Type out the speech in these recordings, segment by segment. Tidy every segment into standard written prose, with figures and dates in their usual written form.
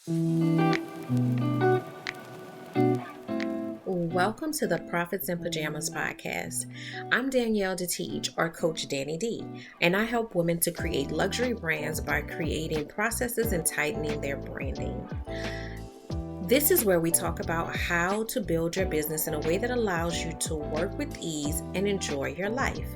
Welcome to the Profits in Pajamas podcast. I'm Danielle DeTeach, or Coach Danny D, and I help women to create luxury brands by creating processes and tightening their branding. This is where we talk about how to build your business in a way that allows you to work with ease and enjoy your life.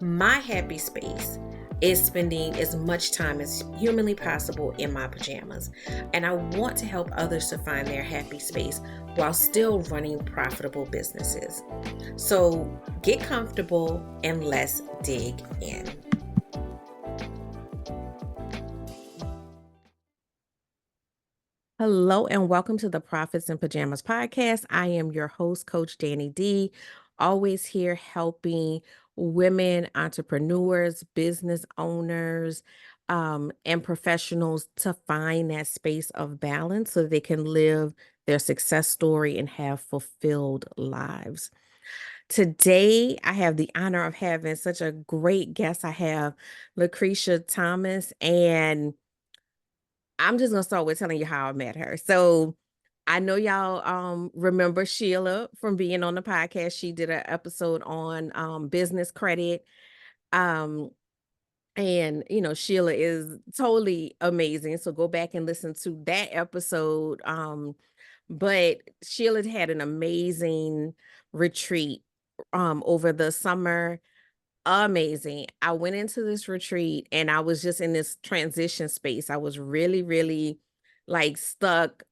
My happy space is spending as much time as humanly possible in my pajamas, and I want to help others to find their happy space while still running profitable businesses. So get comfortable and let's dig in. Hello and welcome to the Profits in Pajamas podcast. I am your host, Coach Danny D, always here helping women, entrepreneurs, business owners, and professionals to find that space of balance so they can live their success story and have fulfilled lives. Today, I have the honor of having such a great guest. I have Lacrisha Thomas, and I'm just gonna start with telling you how I met her. So I know y'all remember Sheila from being on the podcast. She did an episode on business credit. Um and Sheila is totally amazing. So go back and listen to that episode. But Sheila had an amazing retreat over the summer. Amazing. I went into this retreat and I was just in this transition space. I was really, really like stuck.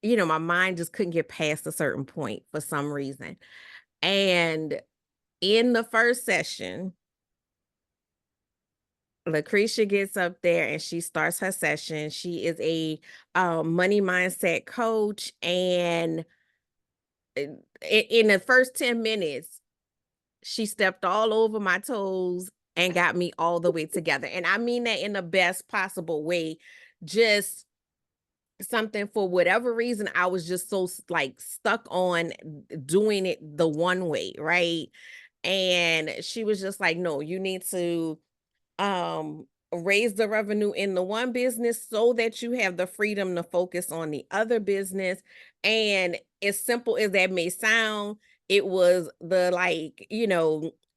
My mind just couldn't get past a certain point for some reason. And in the first session, Lacrisha gets up there and she starts her session. She is a money mindset coach. And in the first 10 minutes, she stepped all over my toes and got me all the way together. And I mean that in the best possible way. Just something, for whatever reason, I was just so like stuck on doing it the one way, right? And she was just like, no, you need to raise the revenue in the one business so that you have the freedom to focus on the other business. And as simple as that may sound, it was the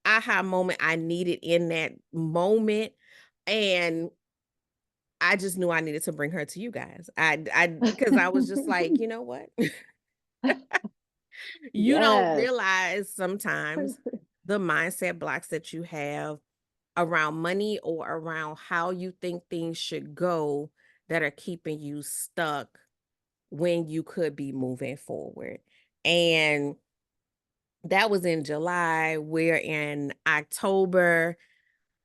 aha moment I needed in that moment. And I just knew I needed to bring her to you guys. Because I was just like, you know what? You don't Yes. realize sometimes the mindset blocks that you have around money or around how you think things should go that are keeping you stuck when you could be moving forward. And that was in July, where in October,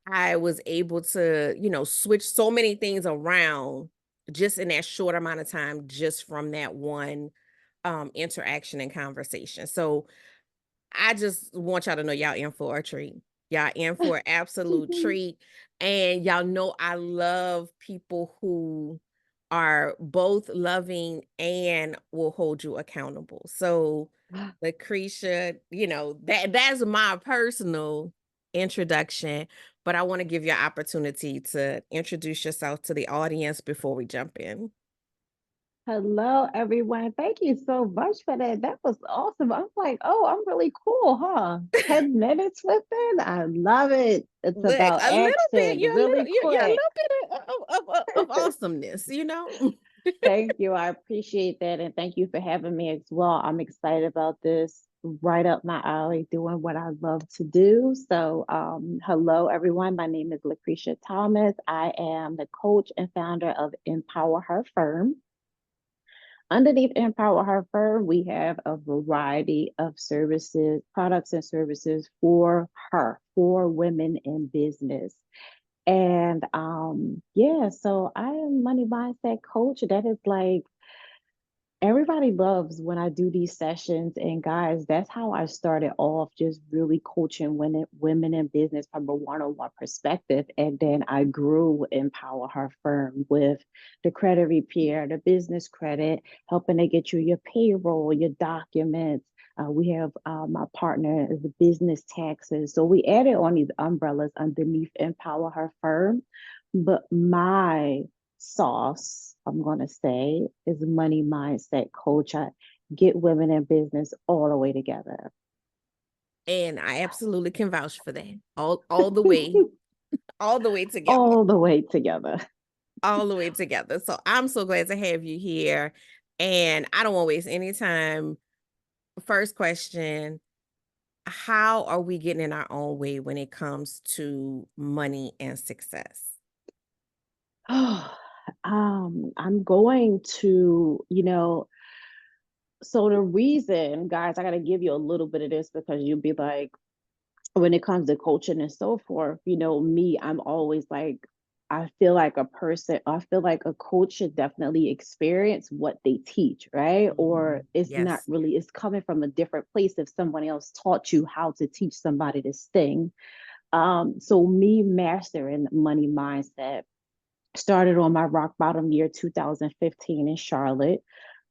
I was able to, switch so many things around just in that short amount of time, just from that one interaction and conversation. So I just want y'all to know y'all in for a treat. Y'all in for an absolute treat. And y'all know I love people who are both loving and will hold you accountable. So Lucretia, that's my personal introduction, but I want to give you an opportunity to introduce yourself to the audience before we jump in. Hello, everyone. Thank you so much for that. That was awesome. I'm like, oh, I'm really cool, huh? 10 minutes with it. I love it. It's Look, about a little bit, action really you're a quick. little bit of awesomeness. Thank you. I appreciate that. And thank you for having me as well. I'm excited about this. Right up my alley, doing what I love to do. So, hello, everyone. My name is Lacrisha Thomas. I am the coach and founder of EmpowerHer Firm. Underneath EmpowerHer Firm, we have a variety of services, products and services for women in business. And yeah, so I am money mindset coach. That is like everybody loves when I do these sessions. And guys, that's how I started off, just really coaching women in business from a one-on-one perspective. And then I grew Empower Her Firm with the credit repair, the business credit, helping to get you your payroll, your documents. We have my partner is the business taxes. So we added on these umbrellas underneath Empower Her Firm. But my sauce I'm going to say is money mindset coach. I get women in business all the way together. And I absolutely can vouch for that. All the way, all the way together. All the way together. All the way together. So I'm so glad to have you here. And I don't want to waste any time. First question, how are we getting in our own way when it comes to money and success? I'm going to, so the reason, guys, I got to give you a little bit of this because you'll be like, when it comes to coaching and so forth, me, I'm always like, I feel like a coach should definitely experience what they teach, right? Or it's not Yes. really, it's coming from a different place if someone else taught you how to teach somebody this thing. So me mastering money mindset started on my rock bottom year 2015 in Charlotte.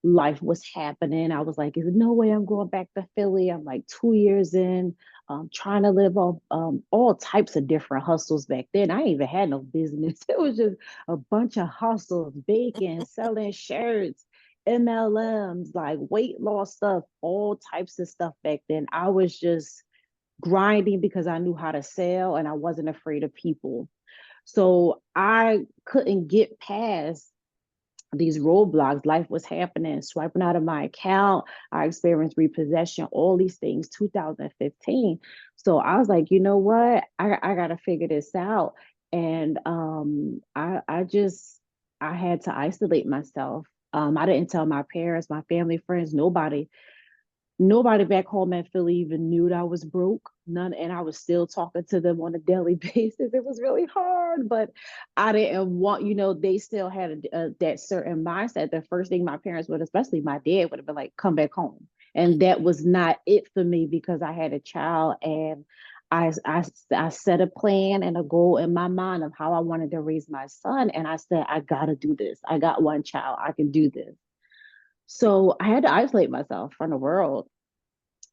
Life was happening. I was like, there's no way I'm going back to Philly. I'm like 2 years in, trying to live off all types of different hustles back then. I ain't even had no business. It was just a bunch of hustles, baking, selling shirts, MLMs, like weight loss stuff, all types of stuff back then. I was just grinding because I knew how to sell and I wasn't afraid of people. So I couldn't get past these roadblocks. Life was happening, swiping out of my account. I experienced repossession, all these things, 2015. So I was like, you know what? I got to figure this out. And I had to isolate myself. I didn't tell my parents, my family, friends, nobody back home in Philly even knew that I was broke. None, and I was still talking to them on a daily basis. It was really hard, but I didn't want, they still had that certain mindset. The first thing my parents would, especially my dad, would have been like, "Come back home," and that was not it for me because I had a child and. I set a plan and a goal in my mind of how I wanted to raise my son. And I said, I got to do this. I got one child. I can do this. So I had to isolate myself from the world.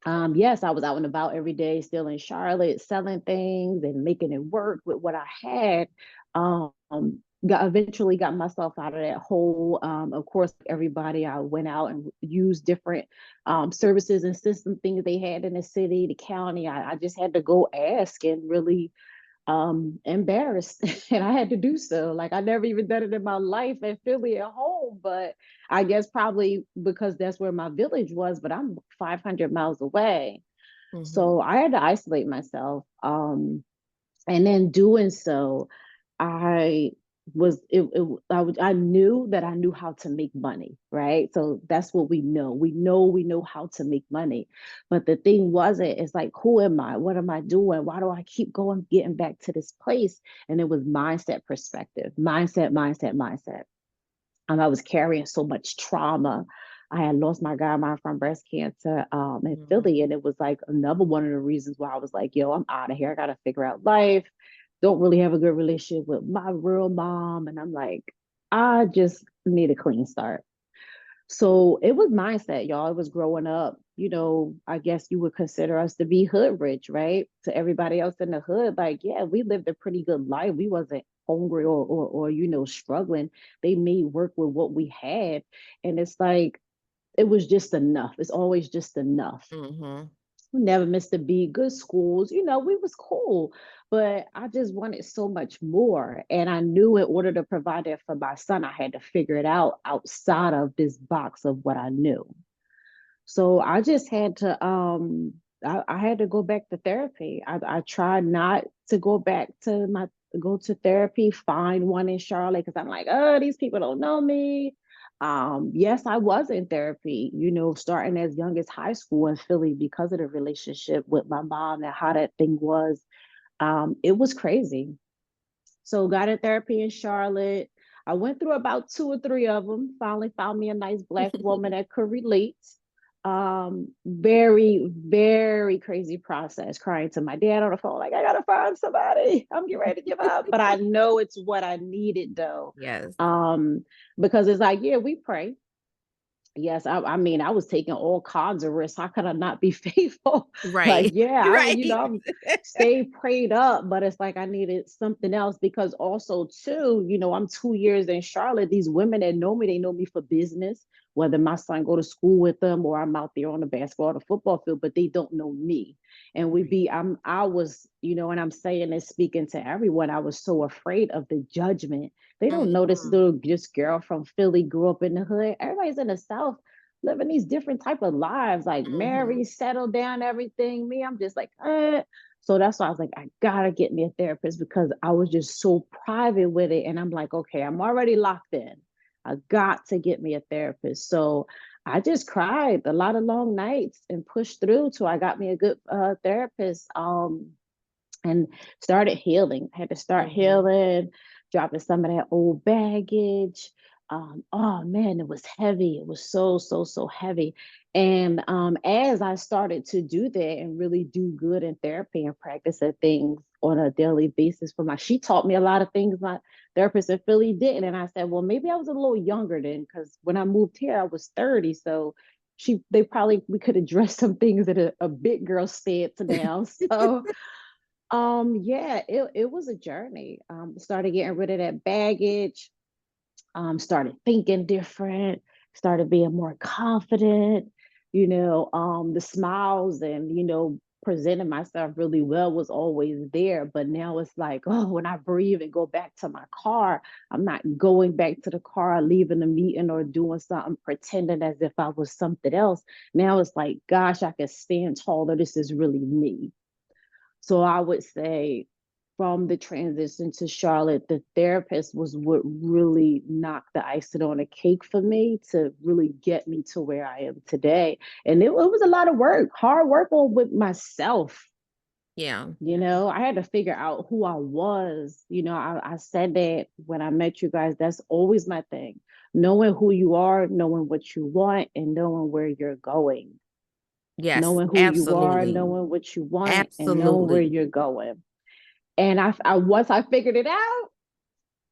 Yes, I was out and about every day, still in Charlotte, selling things and making it work with what I had. Um, eventually got myself out of that hole. Of course, everybody, I went out and used different services and system things they had in the city, the county. I just had to go ask and really embarrassed and I had to do so. Like I never even done it in my life in Philly at home, but I guess probably because that's where my village was, but I'm 500 miles away. Mm-hmm. So I had to isolate myself. And then doing so, I I knew that I knew how to make money, right? So that's what we know. We know how to make money. But the thing wasn't, it's like, who am I? What am I doing? Why do I keep going, getting back to this place? And it was mindset perspective, mindset. I was carrying so much trauma. I had lost my grandma from breast cancer in Philly. And it was like another one of the reasons why I was like, yo, I'm out of here. I got to figure out life. Don't really have a good relationship with my real mom. And I'm like, I just need a clean start. So it was mindset, y'all. It was growing up. I guess you would consider us to be hood rich, right? To everybody else in the hood, like, yeah, we lived a pretty good life. We wasn't hungry or struggling. They made work with what we had. And it's like, it was just enough. It's always just enough. Mm-hmm. We never missed a beat, good schools, we was cool. But I just wanted so much more. And I knew in order to provide that for my son, I had to figure it out outside of this box of what I knew. So I just had to I had to go back to therapy. I tried not to go to therapy, find one in Charlotte because I'm like, oh, these people don't know me. Yes, I was in therapy, starting as young as high school in Philly because of the relationship with my mom and how that thing was. It was crazy. So got in therapy in Charlotte. I went through about two or three of them. Finally found me a nice Black woman that could relate. Very, very crazy process. Crying to my dad on the phone, like, I gotta find somebody. I'm getting ready to give up. But I know it's what I needed though. Yes. Um, because it's like, yeah, we pray. Yes, I mean, I was taking all kinds of risks. How could I not be faithful? Like, Right. yeah, Right. I'm stayed prayed up, but it's like I needed something else because also too, I'm 2 years in Charlotte. These women that know me, they know me for business, whether my son go to school with them or I'm out there on the basketball or the football field, but they don't know me. And Right. I was, and I'm saying this speaking to everyone, I was so afraid of the judgment. They don't know this Mhm. little this girl from Philly grew up in the hood. Everybody's in the South living these different type of lives, like Mhm. married, settled down, everything. Me, I'm just like, eh. So that's why I was like, I gotta get me a therapist because I was just so private with it. And I'm like, okay, I'm already locked in. I got to get me a therapist. So I just cried a lot of long nights and pushed through till I got me a good therapist. And started healing. I had to start Mhm. healing, dropping some of that old baggage. Oh man, it was heavy. It was so, so, so heavy. And as I started to do that and really do good in therapy and practice at things on a daily basis for she taught me a lot of things my therapist in Philly didn't. And I said, well, maybe I was a little younger then because when I moved here, I was 30. So we could address some things that a big girl said to now. So yeah, it was a journey. Started getting rid of that baggage, started thinking different, started being more confident, the smiles and, presenting myself really well was always there. But now it's like, oh, when I breathe and go back to my car, I'm not going back to the car, leaving the meeting or doing something, pretending as if I was something else. Now it's like, gosh, I can stand taller. This is really me. So I would say from the transition to Charlotte, the therapist was what really knocked the icing on the cake for me to really get me to where I am today. And it was a lot of work, hard work on with myself. Yeah. I had to figure out who I was. I said that when I met you guys, that's always my thing. Knowing who you are, knowing what you want, and knowing where you're going. Yes, Knowing who you are, absolutely. knowing what you want, and knowing where Absolutely. you're going. And I once I figured it out,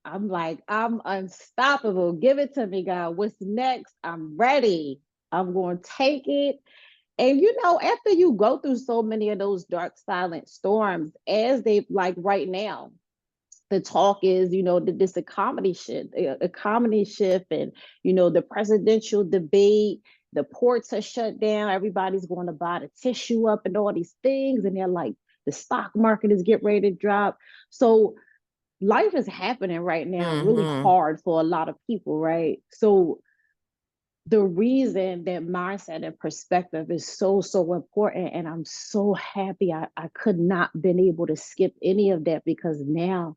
I'm like, I'm unstoppable. Give it to me, God. What's next? I'm ready. I'm going to take it. And after you go through so many of those dark, silent storms, as they like right now, the talk is, this economy shift, and the presidential debate. The ports are shut down. Everybody's going to buy the tissue up and all these things, and they're like, the stock market is getting ready to drop. So life is happening right now, really Mhm. hard for a lot of people, right? So the reason that mindset and perspective is so so important, and I'm so happy I could not been able to skip any of that because now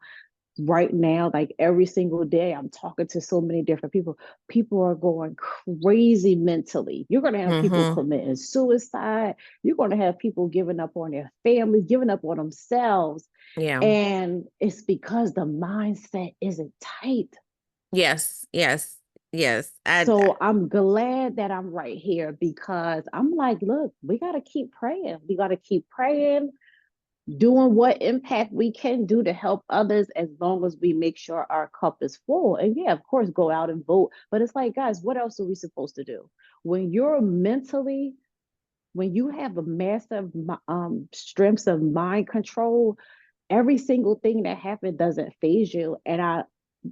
right now, like every single day, I'm talking to so many different people. People are going crazy mentally. You're going to have people Mhm. committing suicide. You're going to have people giving up on their families, giving up on themselves. Yeah. And it's because the mindset isn't tight. Yes. Yes. Yes. So I'm glad that I'm right here because I'm like, look, we got to keep praying. We got to keep praying, doing what impact we can do to help others as long as we make sure our cup is full. And yeah, of course, go out and vote. But it's like, guys, what else are we supposed to do? When you're mentally, when you have a massive strengths of mind control, every single thing that happened doesn't phase you. And I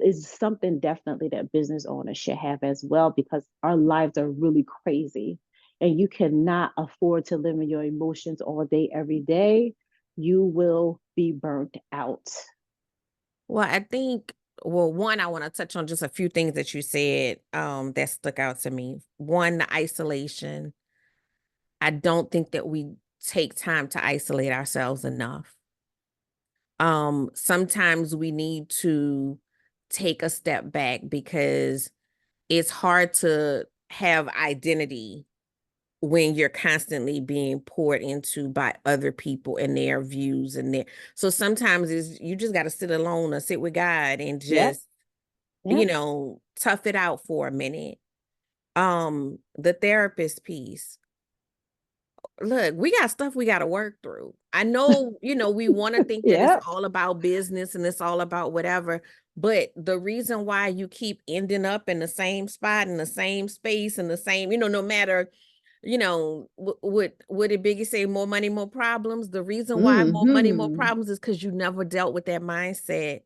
is something definitely that business owners should have as well because our lives are really crazy. And you cannot afford to live in your emotions all day, every day. You will be burnt out. Well, I think, well, one, I want to touch on just a few things that you said that stuck out to me. One, the isolation. I don't think that we take time to isolate ourselves enough. Sometimes we need to take a step back because it's hard to have identity when you're constantly being poured into by other people and their views and their, so sometimes is you just got to sit alone or sit with God and Yep. just, Yep. tough it out for a minute. The therapist piece. Look, we got stuff we got to work through. I know, we want to think that it's Yep. all about business and it's all about whatever, But the reason why you keep ending up in the same spot, in the same space, in the same, no matter, what did Biggie say? More money, more problems. The reason why more money, more Hmm. problems is because you never dealt with that mindset.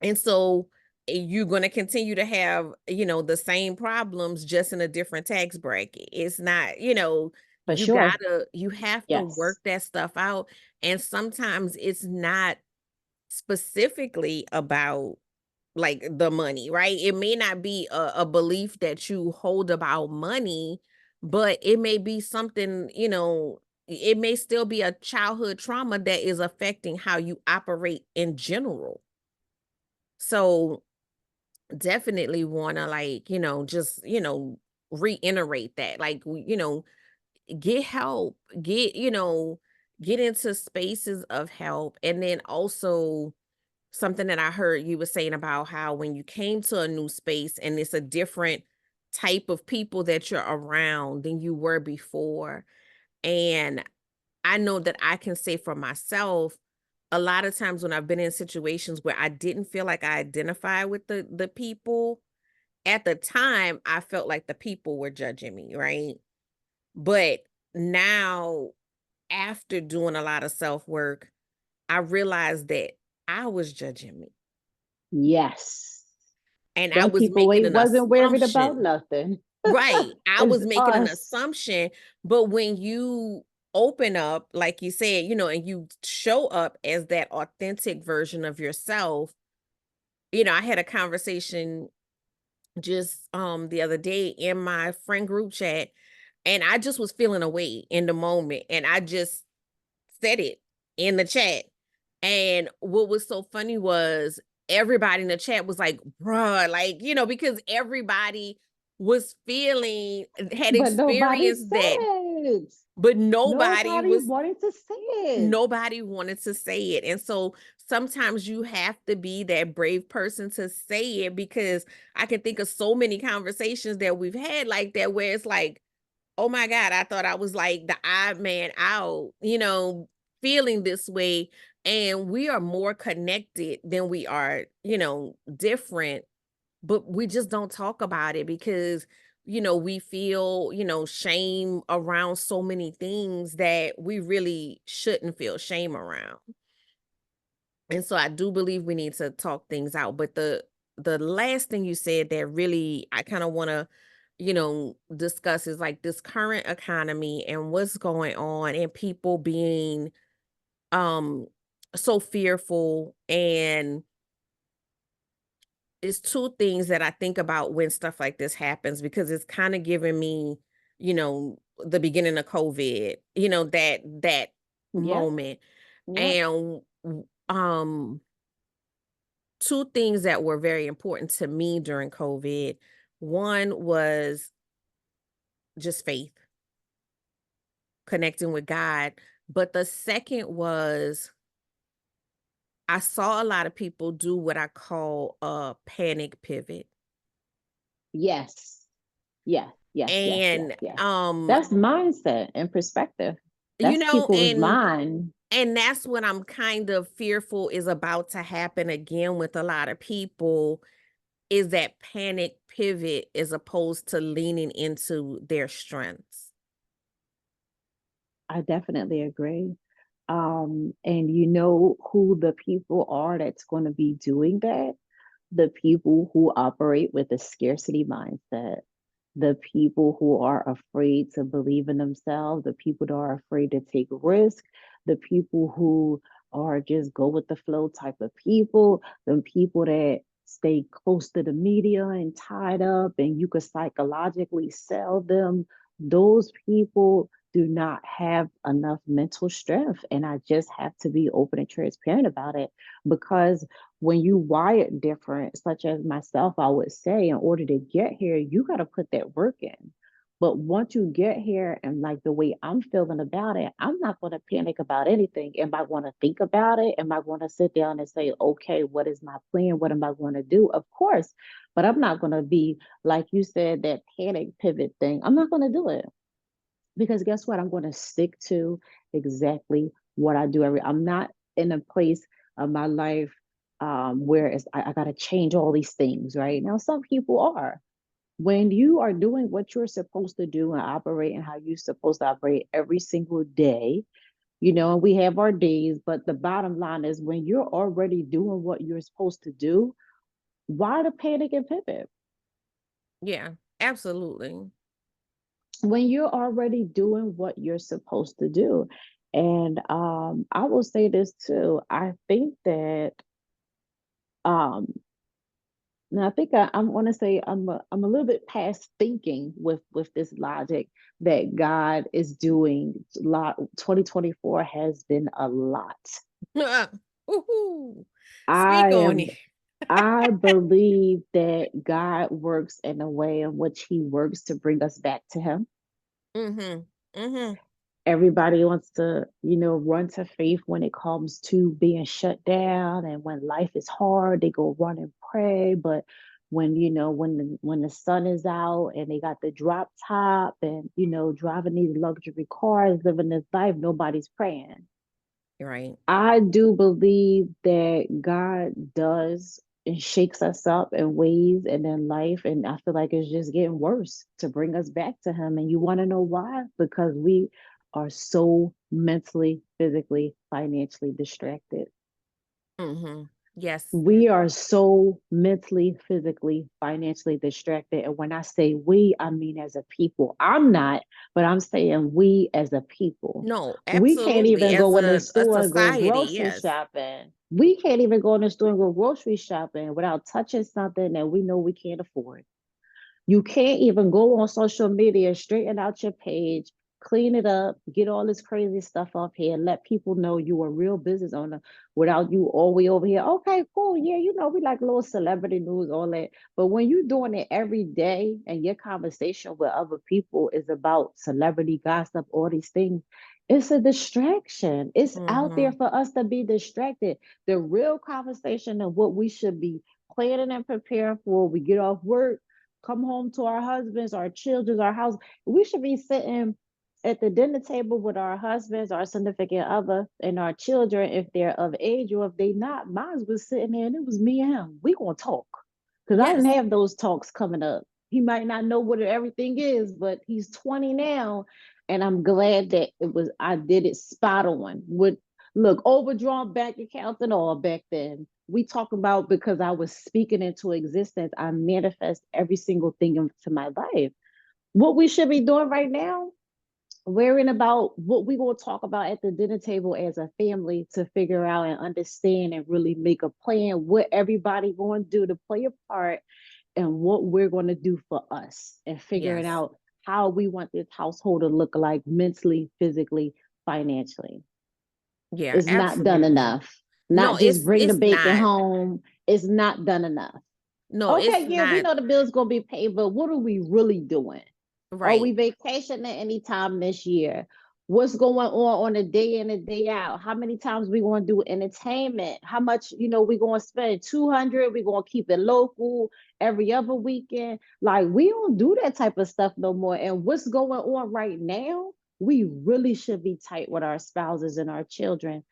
And so you're going to continue to have, the same problems just in a different tax bracket. It's not, For sure. you have to work Yes. that stuff out. And sometimes it's not specifically about like the money, right? It may not be a belief that you hold about money, but it may be something, it may still be a childhood trauma that is affecting how you operate in general. So definitely want to, like, just, reiterate that, like, get help, get into spaces of help. And then also something that I heard you were saying about how when you came to a new space and it's a different type of people that you're around than you were before. And I know that I can say for myself, a lot of times when I've been in situations where I didn't feel like I identified with the people, at the time I felt like the people were judging me, right? But now, after doing a lot of self-work, I realized that I was judging me. Yes. And I Them was people making ain't an wasn't worried about assumption. nothing. Right. I It's was making an us. assumption, but when you open up, like you said, and you show up as that authentic version of yourself, I had a conversation just the other day in my friend group chat, and I just was feeling away in the moment, and I just said it in the chat. And what was so funny was everybody in the chat was like, bruh, like, because everybody was feeling, had But nobody experienced said that, it. but Nobody wanted to say it. nobody wanted to say it. And so sometimes you have to be that brave person to say it, because I can think of so many conversations that we've had like that, where it's like, oh my God, I thought I was like the odd man out, feeling this way. And we are more connected than we are, different, but we just don't talk about it because, we feel, shame around so many things that we really shouldn't feel shame around. And so I do believe we need to talk things out. But the last thing you said that really I kind of want to, discuss is like this current economy and what's going on, and people being um so fearful. And it's two things that I think about when stuff like this happens, because it's kind of giving me, the beginning of COVID, that Yep. moment. Yep. And um two things that were very important to me during COVID. One was just faith, connecting with God. But the second was I saw a lot of people do what I call a panic pivot. Yes. Yes. Yes. Yes. Yes. And Yes. That's mindset and perspective. That's people's and mind. that's what I'm kind of fearful is about to happen again with a lot of people, is that panic pivot as opposed to leaning into their strengths. I definitely agree. And you know who the people are that's going to be doing that? The people who operate with a scarcity mindset, the people who are afraid to believe in themselves, the people that are afraid to take risk, the people who are just go with the flow type of people, the people that stay close to the media and tied up, and you could psychologically sell them. Those people do not have enough mental strength. And I just have to be open and transparent about it, because when you wired different, such as myself, I would say, in order to get here, you got to put that work in. But once you get here, and like the way I'm feeling about it, I'm not going to panic about anything. Am I going to think about it? Am I going to sit down and say, okay, what is my plan? What am I going to do? Of course. But I'm not going to be, like you said, that panic pivot thing. I'm not going to do it, because guess what? I'm going to stick to exactly what I do I'm not in a place of my life whereas I got to change all these things, right? Now, some people are. When you are doing what you're supposed to do and operating how you're supposed to operate every single day, and we have our days, but the bottom line is when you're already doing what you're supposed to do, why the panic and pivot? Yeah, absolutely. When you're already doing what you're supposed to do. And I will say this too. I think that um now I think I want to say I'm a little bit past thinking with this logic that God is doing lot 2024 has been a lot. Woohoo. I Speak on am it. I believe that God works in a way in which he works to bring us back to him. Mm-hmm. Mm-hmm. Everybody wants to, run to faith when it comes to being shut down, and when life is hard, they go run and pray. But when the sun is out and they got the drop top and driving these luxury cars, living this life, nobody's praying. Right. I do believe that God does and shakes us up in ways and in life. And I feel like it's just getting worse to bring us back to Him. And you want to know why? Because we are so mentally, physically, financially distracted. Mm-hmm. Yes. We are so mentally, physically, financially distracted. And when I say we, I mean as a people. I'm not, but I'm saying we as a people. No, We can't absolutely. even As go in the a store and go society, grocery yes. shopping. We can't even go in the store and go grocery shopping without touching something that we know we can't afford. You can't even go on social media, straighten out your page, clean it up, get all this crazy stuff off here, let people know you a real business owner without you all the way over here. Okay, cool. Yeah, we like little celebrity news, all that. But when you're doing it every day and your conversation with other people is about celebrity gossip, all these things, it's a distraction. It's out there Mm-hmm. for us to be distracted. The real conversation and what we should be planning and preparing for, we get off work, come home to our husbands, our children, our house. We should be sitting at the dinner table with our husbands, our significant other, and our children if they're of age, or if they not. Mine was sitting there and it was me and him. We gonna talk. Because I didn't Yes. have those talks coming up. He might not know what everything is, but he's 20 now. And I'm glad that I did it spot on with look, overdrawn bank accounts and all back then. We talk about because I was speaking into existence, I manifest every single thing into my life. What we should be doing right now, worrying about what we going to talk about at the dinner table as a family to figure out and understand and really make a plan what everybody going to do to play a part and what we're going to do for us and figuring Yes. out how we want this household to look like mentally, physically, financially. Yeah, It's not done absolutely. enough. No, Not just bring the it's bacon not. home. It's not done enough. No, it's Okay, yeah, we not. know the bill's gonna be paid, but what are we really doing? Are we Right. vacationing anytime this year? What's going on a day in and day out? How many times we going to do entertainment? How much we going to spend? 200. We going to keep it local every other weekend. Like we don't do that type of stuff no more. And what's going on right now? We really should be tight with our spouses and our children,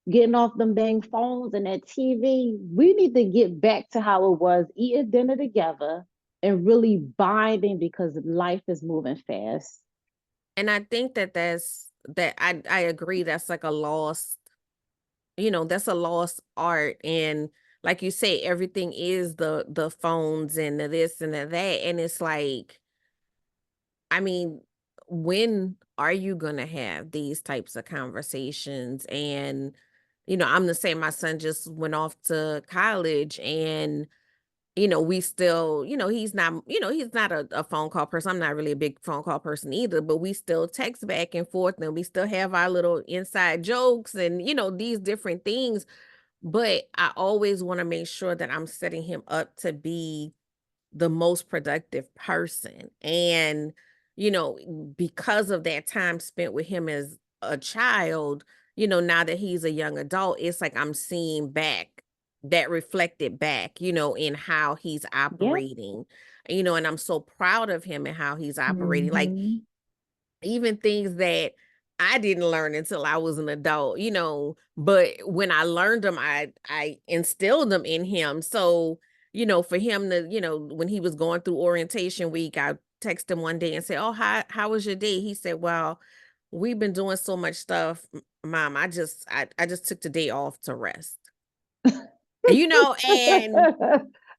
getting off them dang phones and that TV. We need to get back to how it was, eating dinner together and really binding because life is moving fast. And I think that I agree that's like a lost, that's a lost art. And like you say, everything is the phones and the this and the that. And it's like, I mean, when are you gonna have these types of conversations? And, I'm the same. My son just went off to college and we still, he's not a phone call person. I'm not really a big phone call person either, but we still text back and forth and we still have our little inside jokes and, these different things. But I always want to make sure that I'm setting him up to be the most productive person. And, because of that time spent with him as a child, now that he's a young adult, it's like I'm seeing back that reflected back, in how he's Yep. operating, and I'm so proud of him and how he's operating. Like Mm-hmm. even things that I didn't learn until I was an adult, but when I learned them, I instilled them in him. So, for him to, when he was going through orientation week, I texted him one day and said, "Oh, how was your day?" He said, "Well, we've been doing so much stuff, Mom. I just took the day off to rest." And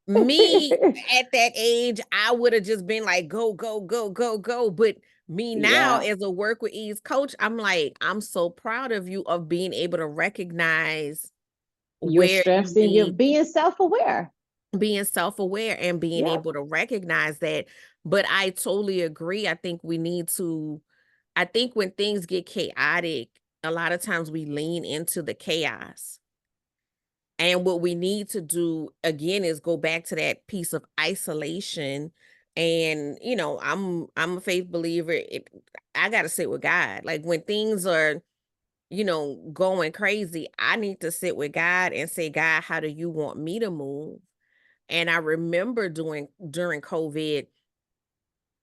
me at that age, I would have just been like, go, go, go, go, go. But me now, Yeah. as a work with ease coach, I'm like, I'm so proud of you of being able to recognize Your where you strengths and your need being self-aware. being self-aware and being Yep. able to recognize that. But I totally agree. I think when things get chaotic, a lot of times we lean into the chaos. And what we need to do again is go back to that piece of isolation. And I'm a faith believer. I got to sit with God. Like when things are, going crazy, I need to sit with God and say, God, how do you want me to move? And I remember doing during COVID,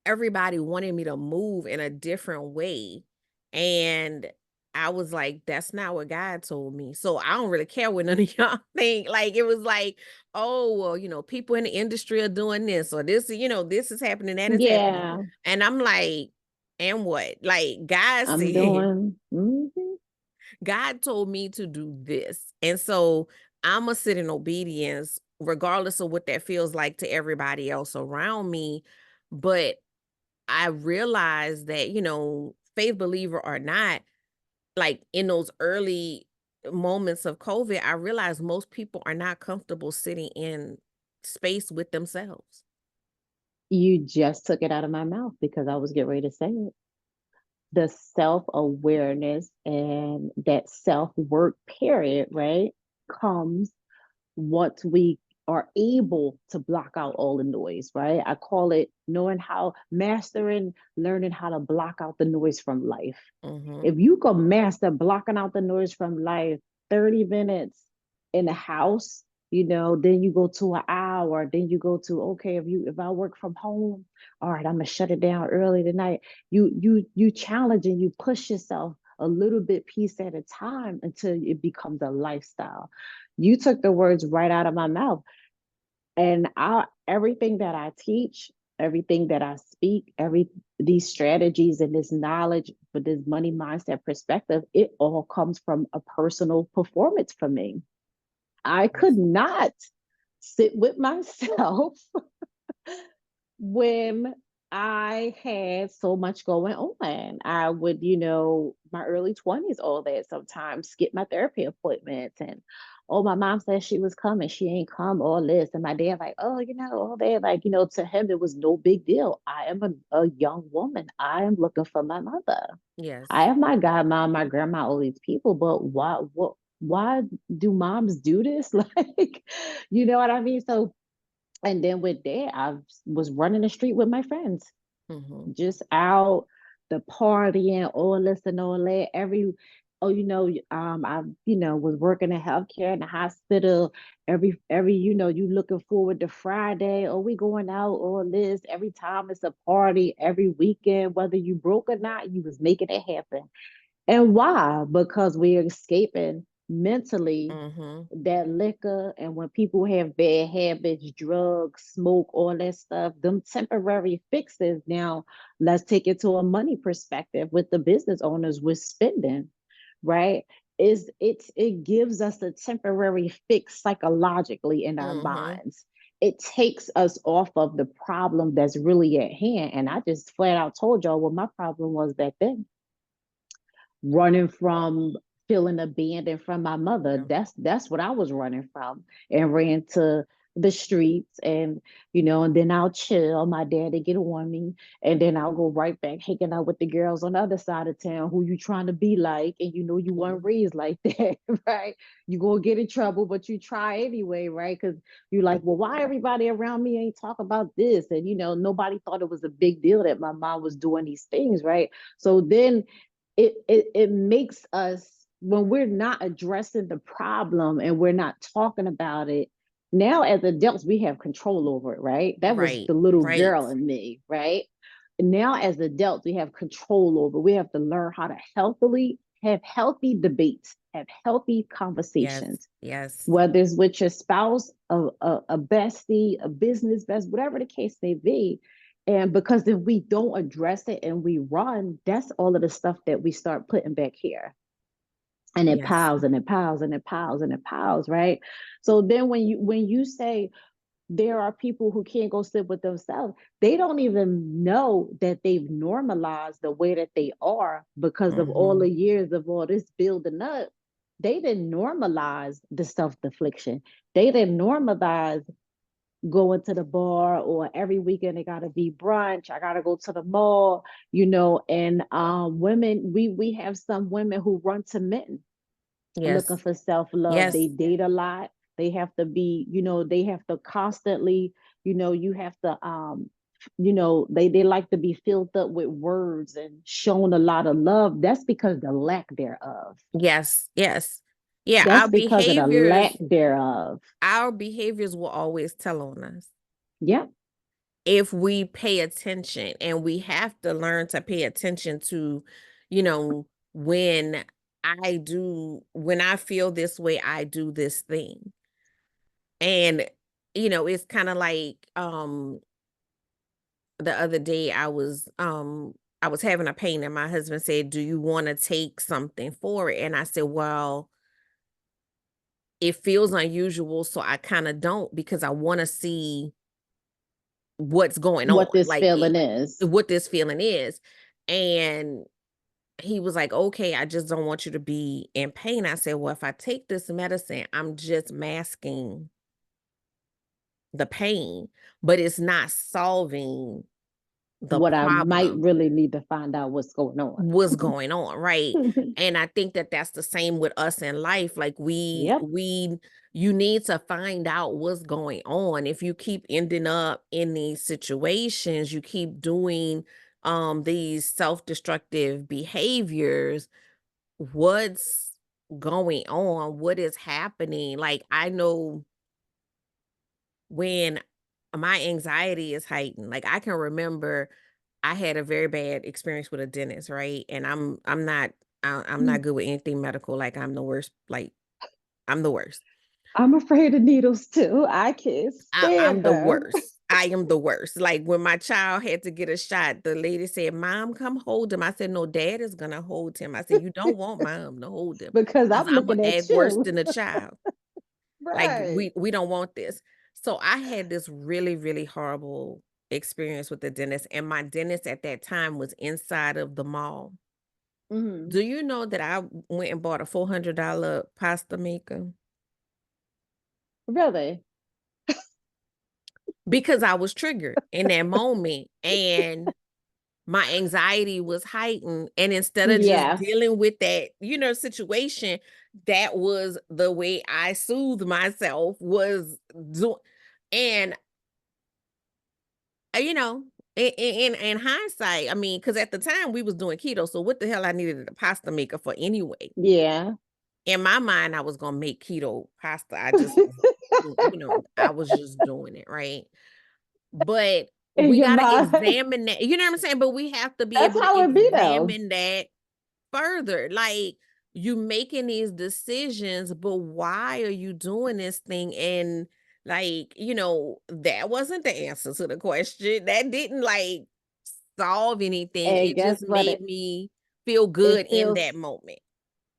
everybody wanted me to move in a different way. And I was like, that's not what God told me. So I don't really care what none of y'all think. Like it was like, oh, well, people in the industry are doing this or this, this is happening, that is happening. Yeah. And I'm like, and what? Like God I'm said, doing. God told me to do this. And so I'm going to sit in obedience, regardless of what that feels like to everybody else around me. But I realized that, faith believer or not, like in those early moments of COVID, I realized most people are not comfortable sitting in space with themselves. You just took it out of my mouth because I was getting ready to say it. The self-awareness and that self-work period, right, comes once we are able to block out all the noise, right? I call it knowing how, mastering, learning how to block out the noise from life. Mhm. If you can master blocking out the noise from life, 30 minutes in the house, then you go to an hour, then you go to, okay, if I work from home, all right, I'm gonna shut it down early tonight. You challenge and you push yourself a little bit piece at a time until it becomes a lifestyle. You took the words right out of my mouth. And everything that I teach, everything that I speak, these strategies and this knowledge for this money mindset perspective, it all comes from a personal performance for me. I could Yes. not sit with myself when I had so much going on. I would, my early 20s, all that sometimes skip my therapy appointments. And oh, my mom said she was coming. She ain't come, all this. And my dad, like, oh, all that. Like, to him, it was no big deal. I am a young woman. I am looking for my mother. I Yes. have my godmom, my grandma, all these people, but why do moms do this? Like, you know what I mean? So, and then with that, I was running the street with my friends, Mhm. just out the partying, all this and all that. I, was working in healthcare in the hospital. You looking forward to Friday. Oh, we going out, all this. Every time it's a party, every weekend, whether you broke or not, you was making it happen. And why? Because we're escaping mentally Mhm. that liquor. And when people have bad habits, drugs, smoke, all that stuff, them temporary fixes. Now, let's take it to a money perspective with the business owners with spending, right? It gives us a temporary fix psychologically in our Mhm. minds. It takes us off of the problem that's really at hand. And I just flat out told y'all what my problem was back then, running from feeling abandoned from my mother. Yeah. That's what I was running from, and ran to the streets. And and then I'll chill, my dad to get on me, and then I'll go right back hanging out with the girls on the other side of town who you trying to be like, and you weren't Mhm. raised like that. Right? You gonna get in trouble, but you try anyway, right? Because you're like, well, why everybody around me ain't talk about this? And nobody thought it was a big deal that my mom was doing these things, right? So then it makes us, when we're not addressing the problem and we're not talking about it, now as adults we have control over it, right? That was Right. the little Right. girl in me, right? now as adults, we have control over. We have to learn how to healthily have healthy debates, have healthy Yes. conversations, Yes. whether it's with your spouse, a bestie, a business best, whatever the case may be. And because if we don't address it and we run, that's all of the stuff that we start putting back here. And it Yes. piles and it piles and it piles and it piles, right? So then when you say there are people who can't go sit with themselves, they don't even know that they've normalized the way that they are because of all Hmm. the years of all this building up. They didn't normalize the self-deflection. They didn't normalize going to the bar, or every weekend it gotta be brunch. I gotta go to the mall, and women, we have some women who run to men looking Yes. for self-love. They Yes. date a lot. They have to be, they have to constantly, you have to they like to be filled up with words and shown a lot of love. That's because the lack thereof. Yes. Yes. Yeah. That's because of the lack thereof. Our behaviors will always tell on us Yep. if we pay attention, and we have to learn to pay attention to, you know, when when I feel this way, I do this thing. And, it's kind of like, the other day I was having a pain, and my husband said, "Do you want to take something for it?" And I said, "Well, it feels unusual, so I kind of don't, because I want to see what's going on, What this like feeling is. what this feeling is." And he was like, "Okay, I just don't want you to be in pain." I said, "Well, if I take this medicine, I'm just masking the pain, but it's not solving the What I might problem." really need to find out what's going What's on. going on, right? And I think that that's the same with us in life. Like, Yep. you need to find out what's going on. If you keep ending up in these situations, you keep doing these self-destructive behaviors, what's going on? What is happening? Like, I know when my anxiety is heightened, like, I can remember I had a very bad experience with a dentist, right? And I'm not good with anything medical. Like, I'm the worst. Like, I'm the worst. I'm afraid of needles too. I can't I'm stand the them. worst. I am the worst. Like, when my child had to get a shot, the lady said, "Mom, come hold him." I said, "No, dad is gonna hold him." I said, "You don't want mom to hold him, Because because I'm I'm gonna looking at act worse you. than the child." Like, Right. we don't want this. So I had this really, really horrible experience with the dentist, and my dentist at that time was inside of the mall. Hmm. Do you know that I went and bought a $400 pasta maker? Really? Because I was triggered in that moment, and my anxiety was heightened, and instead of just Yeah. dealing with that, situation, that was the way I soothed myself, was do and, you know, in hindsight, I mean, because at the time we was doing keto, so what the hell I needed a pasta maker for anyway? Yeah. In my mind, I was gonna make keto pasta. I just was I was just doing it, right? But In we your gotta mind. examine that, you know what I'm saying? But we have to be That's able to how it be though. examine that further. Like, you making these decisions, but why are you doing this thing? And, like, that wasn't the answer to the question. That didn't, like, solve anything. And It guess just what? made me feel It good in feels that moment.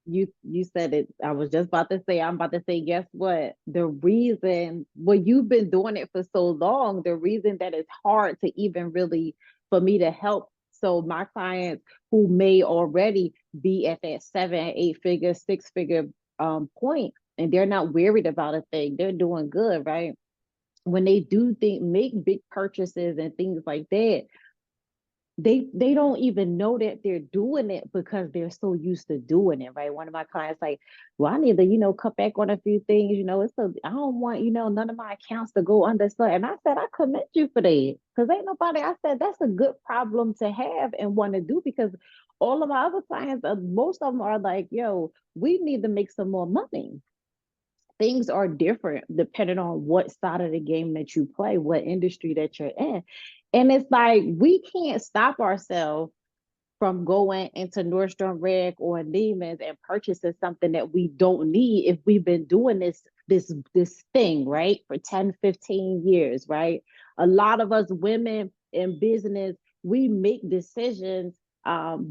you said it. I was just about to say, I'm about to say, guess what? The reason, well, you've been doing it for so long, the reason that it's hard to even really for me to help. So my clients who may already be at that 7, 8 figure, 6 figure point, and they're not worried about a thing, they're doing good, right? When they do think make big purchases and things like that, they don't even know that they're doing it because they're so used to doing it, right? One of my clients like, well, I need to, cut back on a few things, it's so I don't want, none of my accounts to go under stuff. And I said, I commend you for that. Because ain't nobody, I said, that's a good problem to have and want to do, because all of my other clients, most of them are like, yo, we need to make some more money. things are different depending on what side of the game that you play, what industry that you're in. And it's like we can't stop ourselves from going into Nordstrom Rack or Neiman's and purchasing something that we don't need if we've been doing this thing, right? For 10, 15 years, right? A lot of us women in business, we make decisions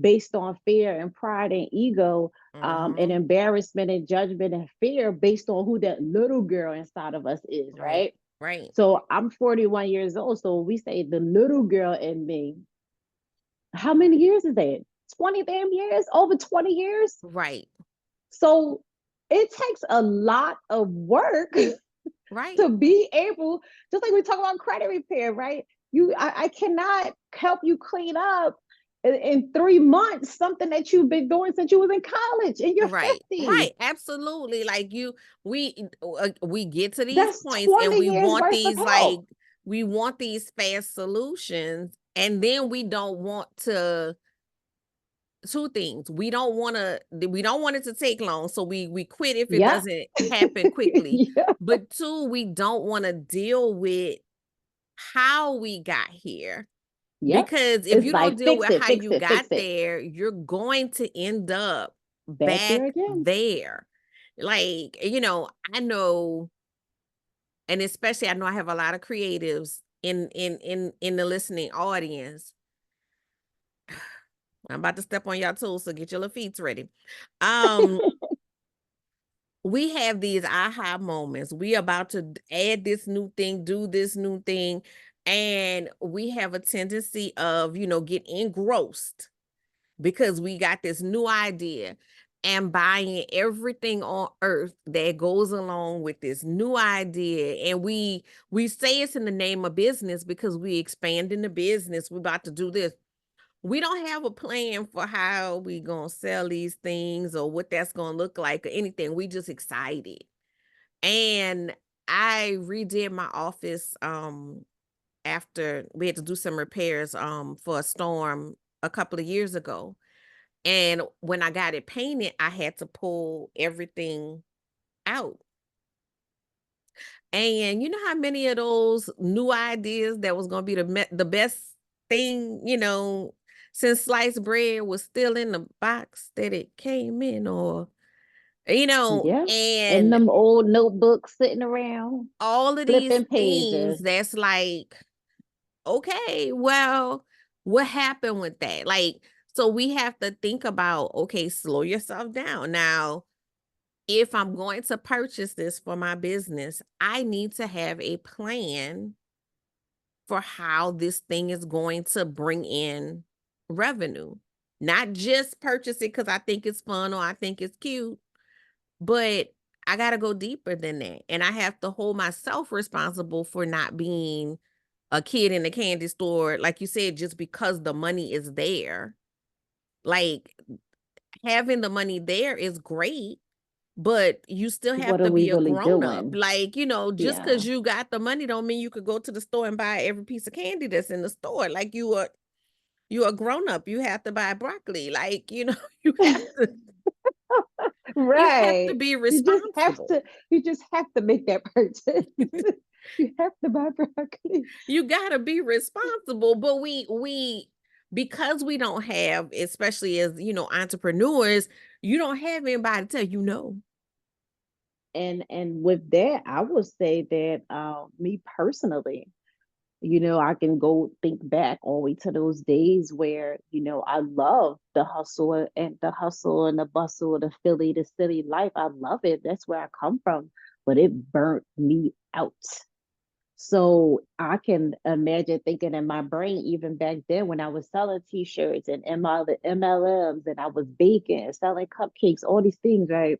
based on fear and pride and ego, and Mm-hmm. embarrassment and judgment and fear based on who that little girl inside of us is, Right. right? Right. So I'm 41 years old. So we say the little girl in me, how many years is that? 20 damn years? Over 20 years? Right. So it takes a lot of work Right. to be able, just like we talk about credit repair, right? I cannot help you clean up in 3 months something that you've been doing since you was in college in your Right. 50s. Right. Absolutely. Like we get to these That's points and 20 we years want worth of these help. we want these fast solutions, and then we don't want to two things. We don't want it to take long, so we quit if it Yeah. doesn't happen quickly. Yeah. But two, we don't want to deal with how we got here. Yep. Because if It's you don't like deal fix with it, how fix you it, got fix it. there, you're going to end up Back there back again. there. Like, I know, and especially I know I have a lot of creatives in the listening audience. I'm about to step on y'all toes, so get your little feet ready. Um, we have these aha moments. We about to add this new thing, do this new thing, and we have a tendency of, get engrossed because we got this new idea and buying everything on earth that goes along with this new idea. And we say it's in the name of business because we expanding the business, we about to do this. We don't have a plan for how we gonna sell these things or what that's gonna look like or anything. We just excited. And I redid my office after we had to do some repairs for a storm a couple of years ago. And when I got it painted, I had to pull everything out. And you know how many of those new ideas that was going to be the best thing, since sliced bread was still in the box that it came in, or Yeah. And and them old notebooks sitting around, all of these flipping things pages. that's like, okay, well, what happened with that? Like, so we have to think about, okay, slow yourself down. Now, if I'm going to purchase this for my business, I need to have a plan for how this thing is going to bring in revenue. Not just purchase it because I think it's fun or I think it's cute, but I got to go deeper than that. And I have to hold myself responsible for not being a kid in the candy store, like you said, just because the money is there. Like, having the money there is great, but you still have What are to we be a really grown up. doing? Like, just Yeah. because you got the money don't mean you could go to the store and buy every piece of candy that's in the store. Like, you a grown up. You have to buy broccoli. Like, you have to you have to Right. be You just have responsible. to, you just have to make that purchase. You have to buy broccoli. You gotta be responsible. But we because we don't have, especially as entrepreneurs, you don't have anybody to tell you no. And with that, I would say that me personally, I can go think back all the way to those days where, I love the hustle and the bustle of the Philly, the city life. I love it. That's where I come from, but it burnt me out. So I can imagine thinking in my brain, even back then when I was selling t-shirts and MLMs and I was baking, selling cupcakes, all these things, right?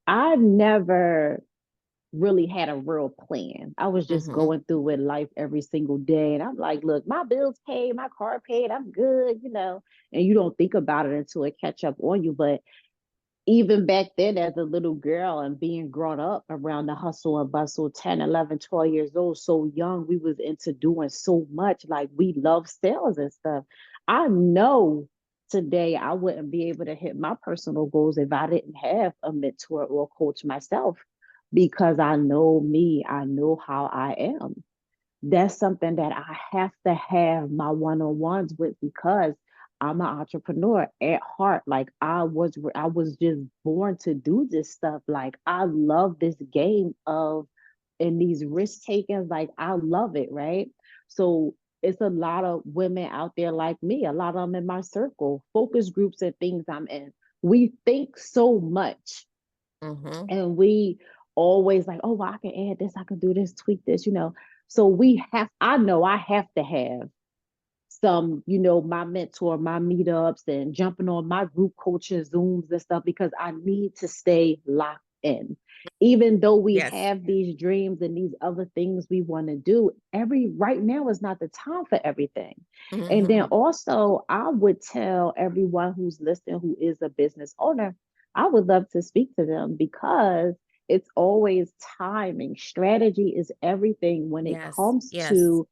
I never really had a real plan. I was just Mhm. going through with life every single day. And I'm like, look, my bills paid, my car paid, I'm good. And you don't think about it until it catch up on you. But even back then, as a little girl and being grown up around the hustle and bustle, 10, 11, 12 years old, so young, we was into doing so much. Like we love sales and stuff. I know today I wouldn't be able to hit my personal goals if I didn't have a mentor or a coach myself, because I know me, I know how I am. That's something that I have to have my one-on-ones with, because I'm an entrepreneur at heart. Like I was just born to do this stuff. Like I love this game of and these risk takings. Like I love it, right? So it's a lot of women out there like me, a lot of them in my circle, focus groups and things I'm in. We think so much, Mm-hmm. and we always like, oh, well, I can add this, I can do this, tweak this. So I know I have to have some, my mentor, my meetups, and jumping on my group coaching Zooms and stuff, because I need to stay locked in. Even though we Yes. have these dreams and these other things we want to do, every right now is not the time for everything. And then Mm-hmm. also, I would tell everyone who's listening who is a business owner, I would love to speak to them, because it's always timing. Strategy is everything when it Yes. comes Yes. to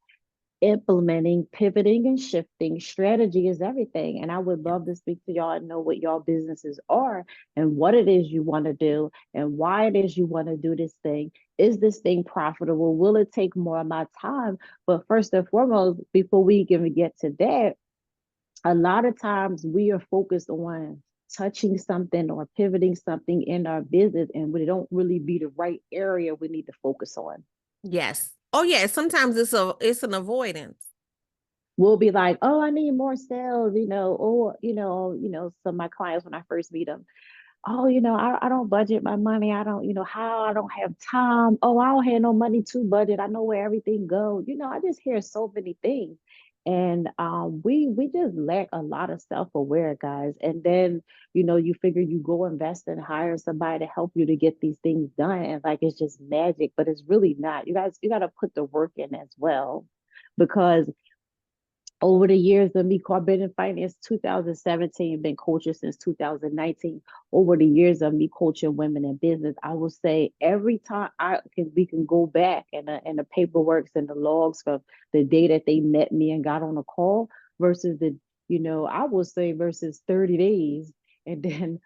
implementing, pivoting, and shifting. Strategy is everything. And I would Yes. love to speak to y'all and know what y'all businesses are and what it is you want to do and why it is you want to do this thing. Is this thing profitable? Will it take more of my time? But first and foremost, before we even get to that, a lot of times we are focused on touching something or pivoting something in our business, and we don't really be the right area we need to focus on. Yes. Oh yeah. Sometimes it's an avoidance. We'll be like, oh, I need more sales, or some of my clients, when I first meet them, oh, I don't budget my money. I don't, how I don't have time. Oh, I don't have no money to budget. I know where everything goes. I just hear so many things. And we just lack a lot of self-aware, guys. And then, you figure you go invest and hire somebody to help you to get these things done. And like it's just magic, but it's really not. You got to put the work in as well. Because over the years of me, I've been in finance 2017, been coaching since 2019. Over the years of me coaching women in business, I will say every time we can go back and the paperwork and the logs from the day that they met me and got on a call versus I will say versus 30 days, and then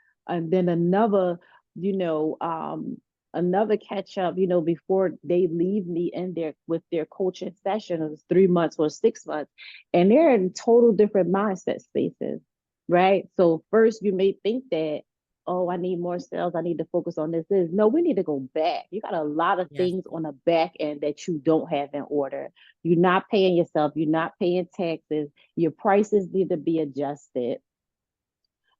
another catch up, before they leave me in there with their coaching session of 3 months or 6 months, and they're in total different mindset spaces, right? So first you may think that, oh, I need more sales, I need to focus on this. No, we need to go back. You got a lot of Yes. things on the back end that you don't have in order. You're not paying yourself, you're not paying taxes, your prices need to be adjusted,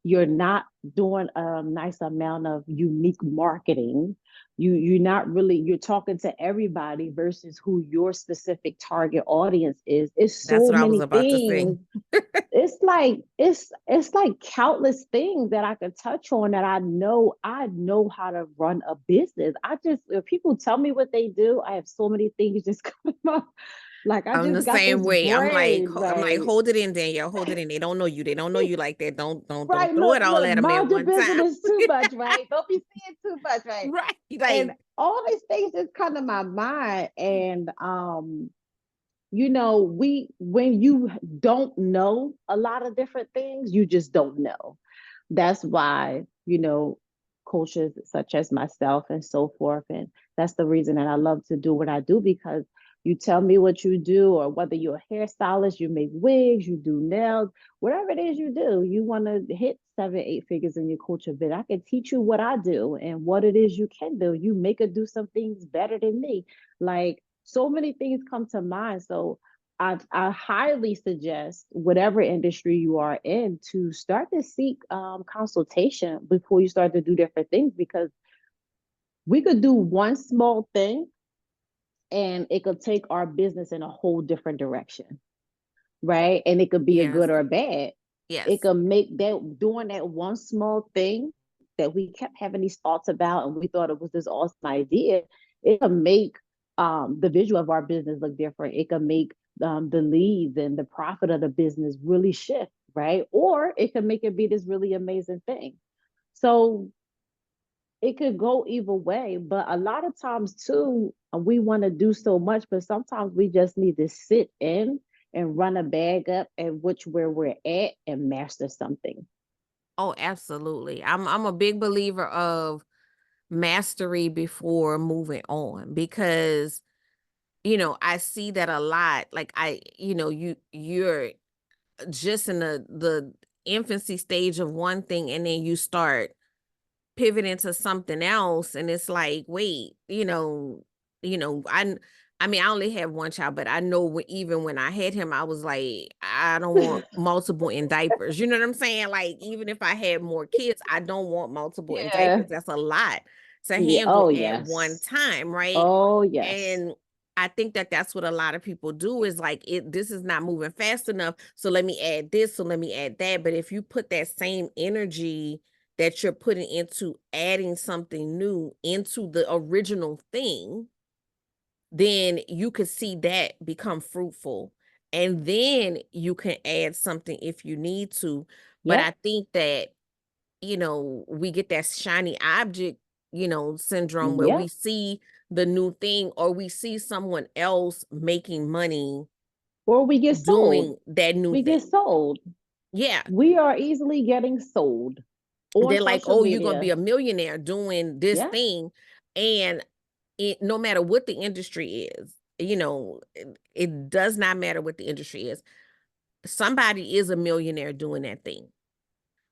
you're not doing a nice amount of unique marketing. You're not really, you're talking to everybody versus who your specific target audience is. It's That's so what I was many about to say. things. It's like countless things that I could touch on, that I know how to run a business. I just, if people tell me what they do, I have so many things just coming up. Like I I'm the just got same this way. brain, I'm like, like hold it in, Danielle. Hold it in. They don't know you. They don't know you like that. Don't right, throw it look, all look, at them at mind your one time. business too much, right? Don't be saying too much, right? Right. And Like, all these things just come to my mind. And we when you don't know a lot of different things, you just don't know. That's why, coaches such as myself and so forth. And that's the reason that I love to do what I do, because you tell me what you do, or whether you're a hairstylist, you make wigs, you do nails, whatever it is you do, you want to hit 7, 8 figures in your coaching bid. I can teach you what I do and what it is you can do. You make her do some things better than me. Like so many things come to mind. So I highly suggest, whatever industry you are in, to start to seek consultation before you start to do different things, because we could do one small thing and it could take our business in a whole different direction, right? And it could be a yes. good or a bad. It Yes. could make that, doing that one small thing that we kept having these thoughts about and we thought it was this awesome idea, it could make the visual of our business look different. It could make the leads and the profit of the business really shift, right? Or it could make it be this really amazing thing. So it could go either way, but a lot of times too, we want to do so much, but sometimes we just need to sit in and run a bag up at which where we're at and master something. Oh, absolutely. I'm a big believer of mastery before moving on because I see that a lot. Like you're just in the infancy stage of one thing and then you start pivot into something else and it's like wait I mean I only have one child but I know even when I had him I was like I don't want multiple in diapers, you know what I'm saying, like even if I had more kids I don't want multiple in Yeah. diapers. That's a lot to Yeah. handle Oh at one yes. time, right? Oh yes. And I think that that's what a lot of people do is like this is not moving fast enough, so let me add this, so let me add that. But if you put that same energy that you're putting into adding something new into the original thing, then you could see that become fruitful. And then you can add something if you need to. But Yep. I think that, we get that shiny object, syndrome where we Yep. see the new thing or we see someone else making money Or we get sold. doing that new We get thing. sold. Yeah. We are easily getting sold on They're like, social "Oh, you're gonna be media. a millionaire doing this Yeah. thing," and no matter what the industry is, it does not matter what the industry is. Somebody is a millionaire doing that thing.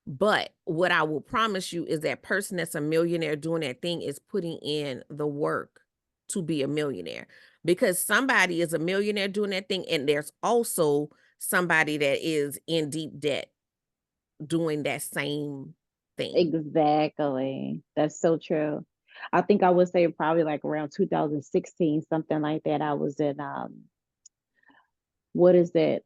But what I will promise you is that person that's a millionaire doing that thing is putting in the work to be a millionaire. Because somebody is a millionaire doing that thing, and there's also somebody that is in deep debt doing that same thing. Exactly. That's so true. I think I would say probably like around 2016, something like that. I was in what is that?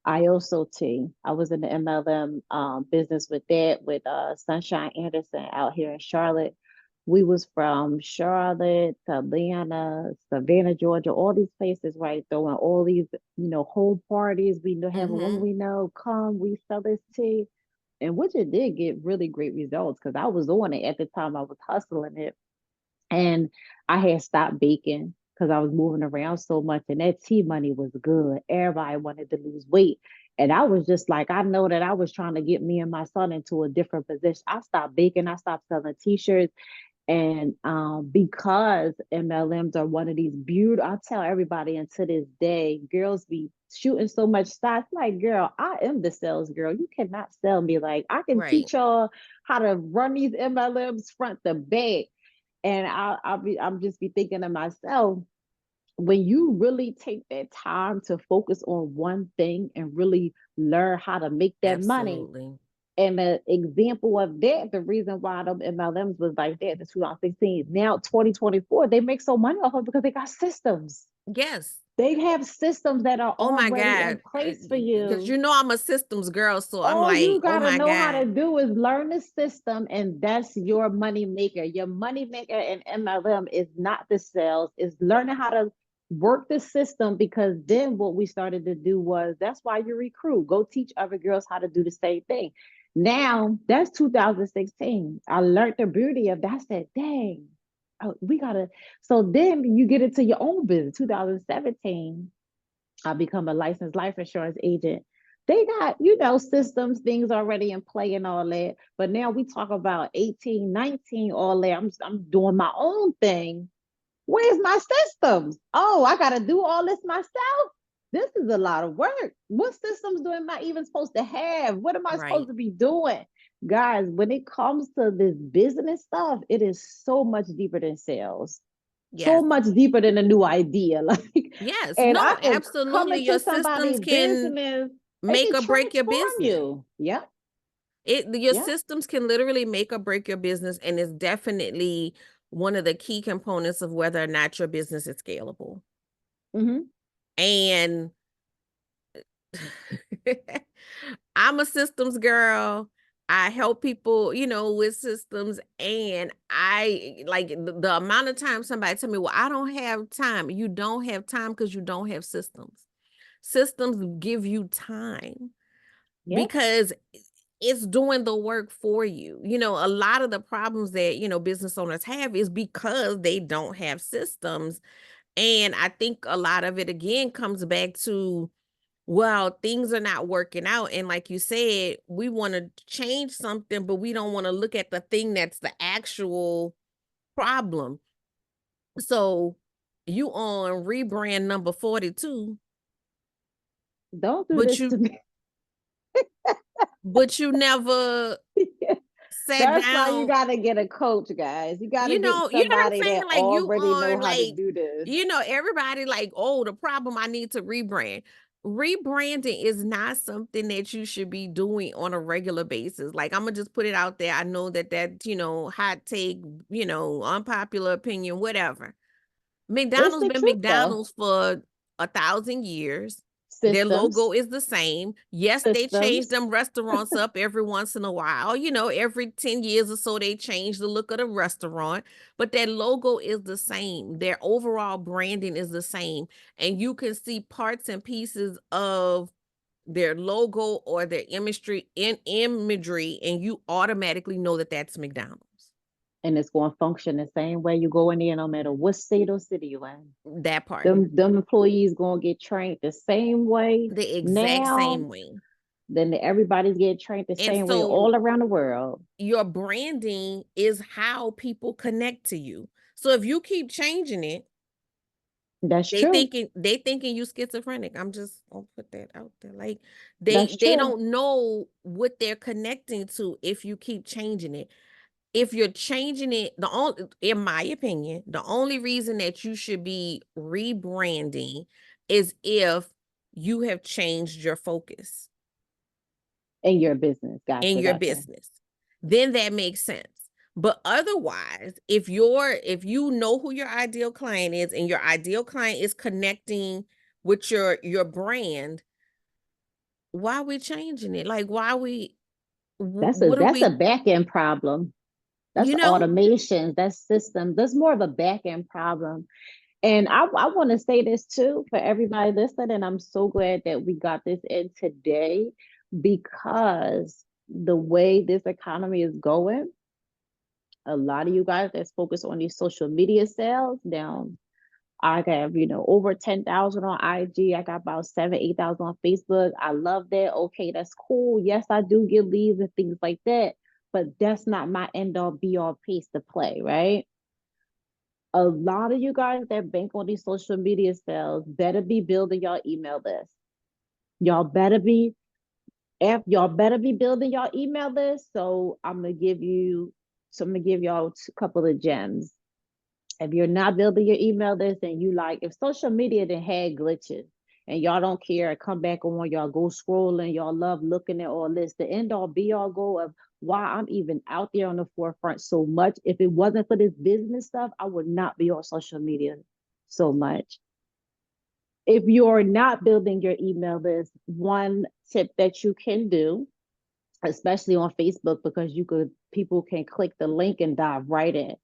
IOSOT. I was in the MLM business with that with Sunshine Anderson out here in Charlotte. We was from Charlotte to Atlanta, Savannah, Georgia, all these places, right? Throwing all these, home parties. We know have a woman Mhm. we know come, we sell this tea. And which it did get really great results because I was on it at the time. I was hustling it. And I had stopped baking because I was moving around so much, and that tea money was good. Everybody wanted to lose weight. And I was just like, I know that I was trying to get me and my son into a different position. I stopped baking, I stopped selling t-shirts. And because MLMs are one of these beautiful, I tell everybody until this day, girls be shooting so much shots. Like, girl, I am the sales girl. You cannot sell me. Like, I can Right. teach y'all how to run these MLMs front to back. And I'm just be thinking to myself, when you really take that time to focus on one thing and really learn how to make that money. Absolutely. And the example of that, the reason why them MLMs was like that in 2016, now 2024, they make so money off of it because they got systems. Yes. They have systems that are Oh my already in God. place for Because you. I'm a systems girl. So I'm All like, you oh gotta my know how to God. do is learn the system, and that's your money maker. Your money maker in MLM is not the sales, is learning how to work the system. Because then what we started to do was that's why you recruit. Go teach other girls how to do the same thing. Now that's 2016. I learned the beauty of that. I said, dang, oh, we gotta. So then you get into your own business. 2017. I become a licensed life insurance agent. They got, systems, things already in play and all that. But now we talk about 18, 19, all that. I'm doing my own thing. Where's my systems? Oh, I got to do all this myself. This is a lot of work. What systems do am I even supposed to have? What am I supposed Right. to be doing? Guys, when it comes to this business stuff, it is so much deeper than sales, so Yes. much deeper than a new idea. Like, Yes. and I No, can come absolutely. Your into systems somebody's can business, it make can or break your transform business. you. Yep, Your yep. systems can literally make or break your business, and it's definitely one of the key components of whether or not your business is scalable. Mm-hmm. And I'm a systems girl. I help people, with systems. And I like the amount of time somebody tell me, well, I don't have time. You don't have time because you don't have systems. Systems give you time Yep. because it's doing the work for you. A lot of the problems that, business owners have is because they don't have systems. And I think a lot of it again comes back to Well, things are not working out, and like you said, we wanna change something, but we don't wanna look at the thing that's the actual problem. So, you on rebrand number 42, Don't do but this you to me. but you never sat That's why you down. gotta get a coach, guys. You gotta get You know what I'm somebody saying? that Like, you already know on, how to like, do this. everybody like, "Oh, the problem, I need to rebrand." Rebranding is not something that you should be doing on a regular basis. Like, Imma just put it out there. I know that, hot take, unpopular opinion, whatever. It's McDonald's the been truth though. McDonald's for 1,000 years. Their Systems, logo is the same. Yes, they change systems, them restaurants up every once in a while. Every 10 years or so, they change the look of the restaurant, but their logo is the same. Their overall branding is the same. And you can see parts and pieces of their logo or their imagery, and you automatically know that that's McDonald's. and it's going to function the same way you go in there, no matter what state or city you're in. That part. Them employees going to get trained the same way The exact now. same way. Then everybody's getting trained the And same way so all around the world. your branding is how people connect to you. So if you keep changing it, That's they true. thinking they thinking you schizophrenic. I'm just gonna put that out there. Like That's they true. don't know what they're connecting to if you keep changing it. If you're changing it, the only in my opinion, the only reason that you should be rebranding is if you have changed your focus In your business. in Gotcha. your Gotcha. business. Then that makes sense. But otherwise, if you know who your ideal client is and your ideal client is connecting with your brand, why are we changing it? Like why are we what are That's a we, back end problem. That's you know? automation. That's system. That's more of a back end problem. And I want to say this too for everybody listening. And I'm so glad that we got this in today because the way this economy is going, a lot of you guys that's focused on these social media sales now. I have, over 10,000 on IG. I got about 7, 8,000 on Facebook. I love that. Okay, that's cool. Yes, I do get leads and things like that, but that's not my end all be all piece to play, right? A lot of you guys that bank on these social media sales better be building your email list. Y'all better be if y'all better be building your email list. So I'm gonna give y'all a couple of gems. If you're not building your email list and you like, if social media then had glitches and y'all don't care, come back on, y'all go scrolling, y'all love looking at all this, the end all be all go of why I'm even out there on the forefront so much. If it wasn't for this business stuff, I would not be on social media so much. If you're not building your email list, one tip that you can do, especially on Facebook, because people can click the link and dive right in.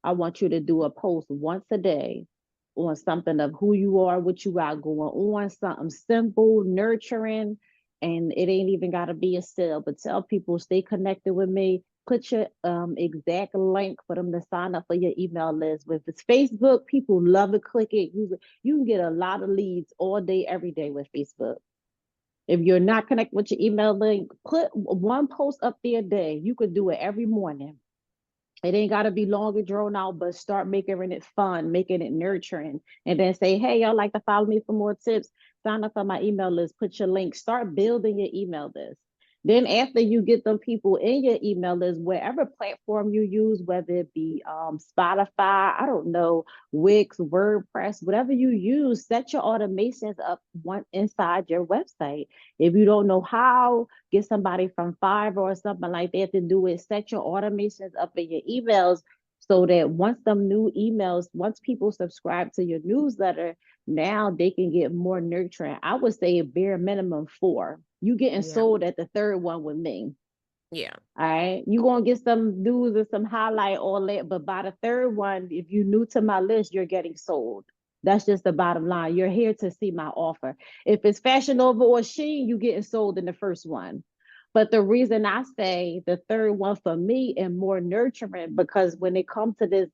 I want you to do a post once a day on something of who you are, what you got going on, something simple, nurturing, and it ain't even got to be a sale, but tell people stay connected with me. Put your exact link for them to sign up for your email list. If it's Facebook, people love it. Click it. You can get a lot of leads all day, every day with Facebook. If you're not connected with your email link, put one post up there a day. You could do it every morning. It ain't got to be long and drawn out, but start making it fun, making it nurturing. And then say, hey, y'all like to follow me for more tips? Sign up for my email list, put your link, start building your email list. Then after you get them people in your email list, wherever platform you use, whether it be Spotify, I don't know, Wix, WordPress, whatever you use, set your automations up one inside your website. If you don't know how, get somebody from Fiverr or something like that to do it. Set your automations up in your emails so that once people subscribe to your newsletter, now they can get more nurturing. I would say a bare minimum 4. You getting Yeah. sold at the third one with me. Yeah. All right. You gonna get some news and some highlight all that, but by the third one, if you're new to my list, you're getting sold. That's just the bottom line. You're here to see my offer. If it's Fashion Nova or Shein, you getting sold in the first one. But the reason I say the third one for me and more nurturing, because when it comes to this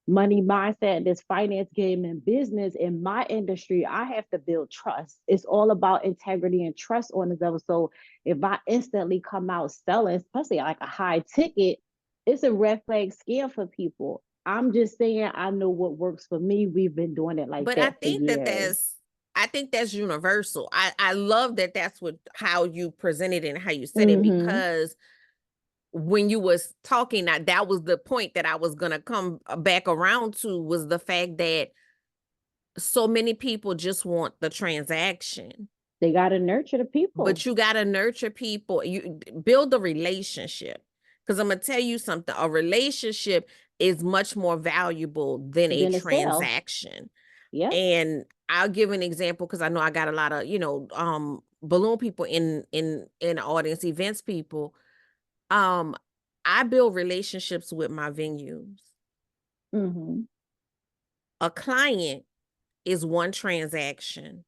money mindset, this finance game and business in my industry, I have to build trust. It's all about integrity and trust on this level. So if I instantly come out selling, especially like a high ticket, it's a red flag scare for people. I'm just saying I know what works for me. We've been doing it like But that for years. I think that's universal. I love that that's what how you presented it and how you said it, Mm-hmm. because when you was talking, that was the point that I was gonna come back around to, was the fact that so many people just want the transaction, They got to nurture the people. but you got to nurture people. You build a relationship, because I'm gonna tell you something. A relationship is much more valuable than a Then a sale. transaction. Yep. And I'll give an example, because I know I got a lot of, balloon people in the audience, events people. Um, I build relationships with my venues. Mm-hmm. A client is one transaction.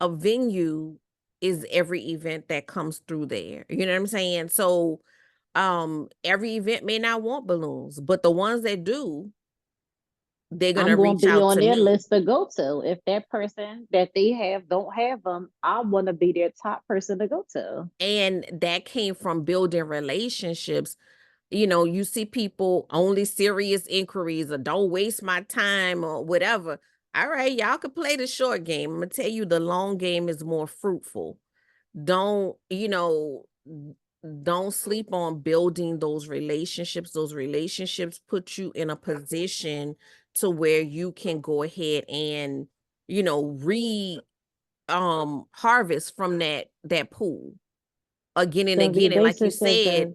A venue is every event that comes through there. You know what I'm saying? So every event may not want balloons, but the ones that do, they're I'm gonna going to reach be out on to their me. list to go to. If that person that they have don't have them, I want to be their top person to go to. And that came from building relationships. You see people only serious inquiries, or don't waste my time, or whatever. All right, y'all can play the short game. I'm gonna tell you, the long game is more fruitful. Don't, don't sleep on building those relationships. Those relationships put you in a position to where you can go ahead and, re harvest from that pool again and The again. And like you relationship said, is,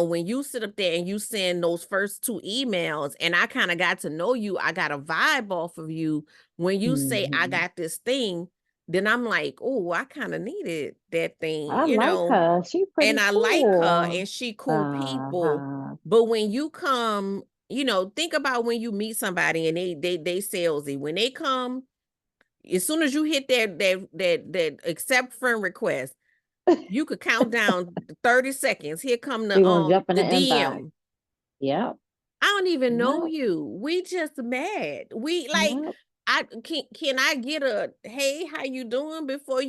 when you sit up there and you send those first two emails, and I kind of got to know you, I got a vibe off of you. When you say, I mhm. got this thing, then I'm like, oh, I kind of needed that thing, I like her. She and pretty I like her, cool. and she cool people. Uh-huh. But when you come, think about when you meet somebody and they salesy. When they come, as soon as you hit that accept friend request, you could count down 30 seconds. Here come They're gonna jump in the the inbox. DM. Yep. I don't even know Yep. you. We just mad. We like, Yep. I can I get a hey, how you doing, before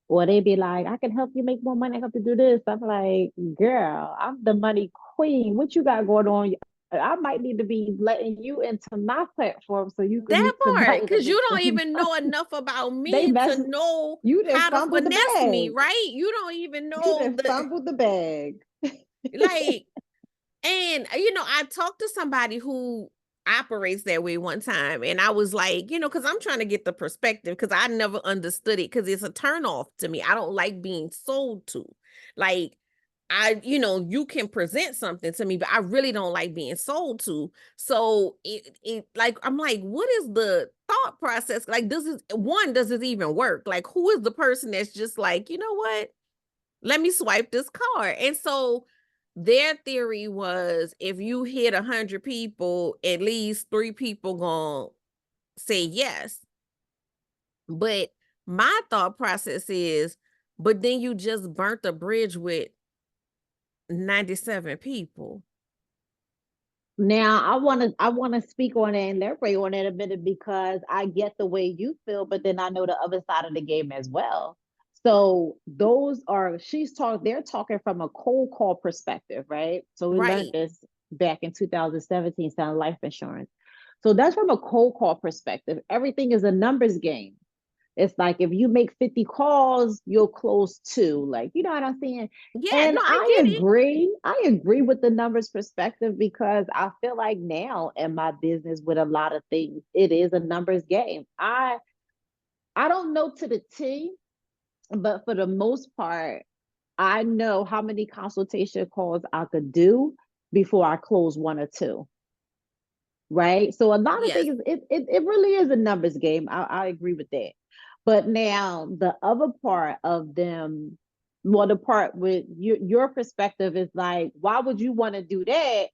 Or they be like, I can help you make more money. I have to do this. I'm like, girl, I'm the money queen. What you got going on? I might need to be letting you into my platform so you can that meet part, somebody to because you make don't some even know enough about they me to mess know you done how to fumbled the finesse me, bag. right? You don't even You know done fumbled the bag. like, and I talked to somebody who operates that way one time, and I was like, because I'm trying to get the perspective, because I never understood it, because it's a turn off to me. I don't like being sold to. Like, you can present something to me, but I really don't like being sold to. So it like, I'm like, what is the thought process? Like, does it even work? Like, who is the person that's just like, you know what? Let me swipe this card. And so their theory was, if you hit 100 people, at least 3 people gonna say yes. But my thought process is, but then you just burnt the bridge with 97 people. Now I wanna speak on it and elaborate on it a minute because I get the way you feel, but then I know the other side of the game as well. So those are they're talking from a cold call perspective, right? So we learned Right. this back in 2017, selling life insurance. So that's from a cold call perspective. Everything is a numbers game. It's like if you make 50 calls, you'll close two. Like, you know what I'm saying? Yeah, And no, I I get it. agree. I agree with the numbers perspective because I feel like now in my business with a lot of things, it is a numbers game. I don't know to the T, but for the most part, I know how many consultation calls I could do before I close one or two. Right. So a lot of Yes. things, it really is a numbers game. I agree with that. But now the other part of them, well, the part with your perspective is like, why would you want to do that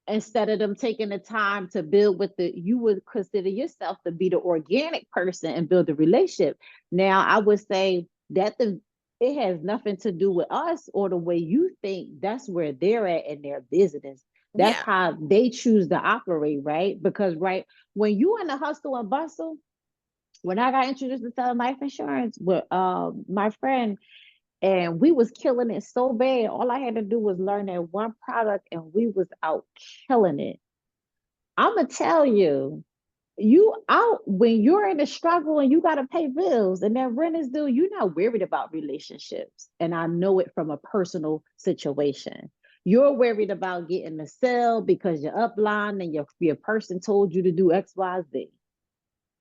instead of them taking the time to build with you would consider yourself to be the organic person and build a relationship. Now, I would say that it has nothing to do with us or the way you think. That's where they're at in their business. That's Yeah. how they choose to operate, right? Because right when you in the hustle and bustle, when I got introduced to selling life insurance with my friend, and we was killing it so bad, all I had to do was learn that one product, and we was out killing it. I'm gonna tell you, you out when you're in a struggle and you got to pay bills and that rent is due, you're not worried about relationships. And I know it from a personal situation. You're worried about getting the sale because you're upline and your person told you to do XYZ.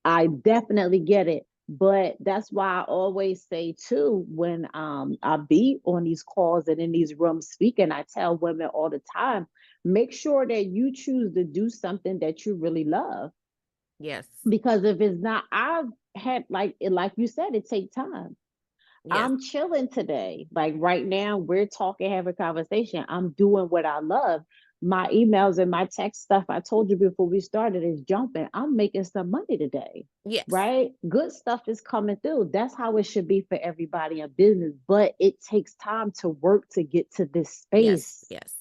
I definitely get it. But that's why I always say too, when I be on these calls and in these rooms speaking, I tell women all the time, make sure that you choose to do something that you really love. Yes. Because if it's not, I've had like you said, it take time. Yes. I'm chilling today. Like right now, we're talking, having a conversation. I'm doing what I love. My emails and my text stuff, I told you before we started, is jumping. I'm making some money today, Yes. right? Good stuff is coming through. That's how it should be for everybody in business. But it takes time to work to get to this Yes. space. Yes.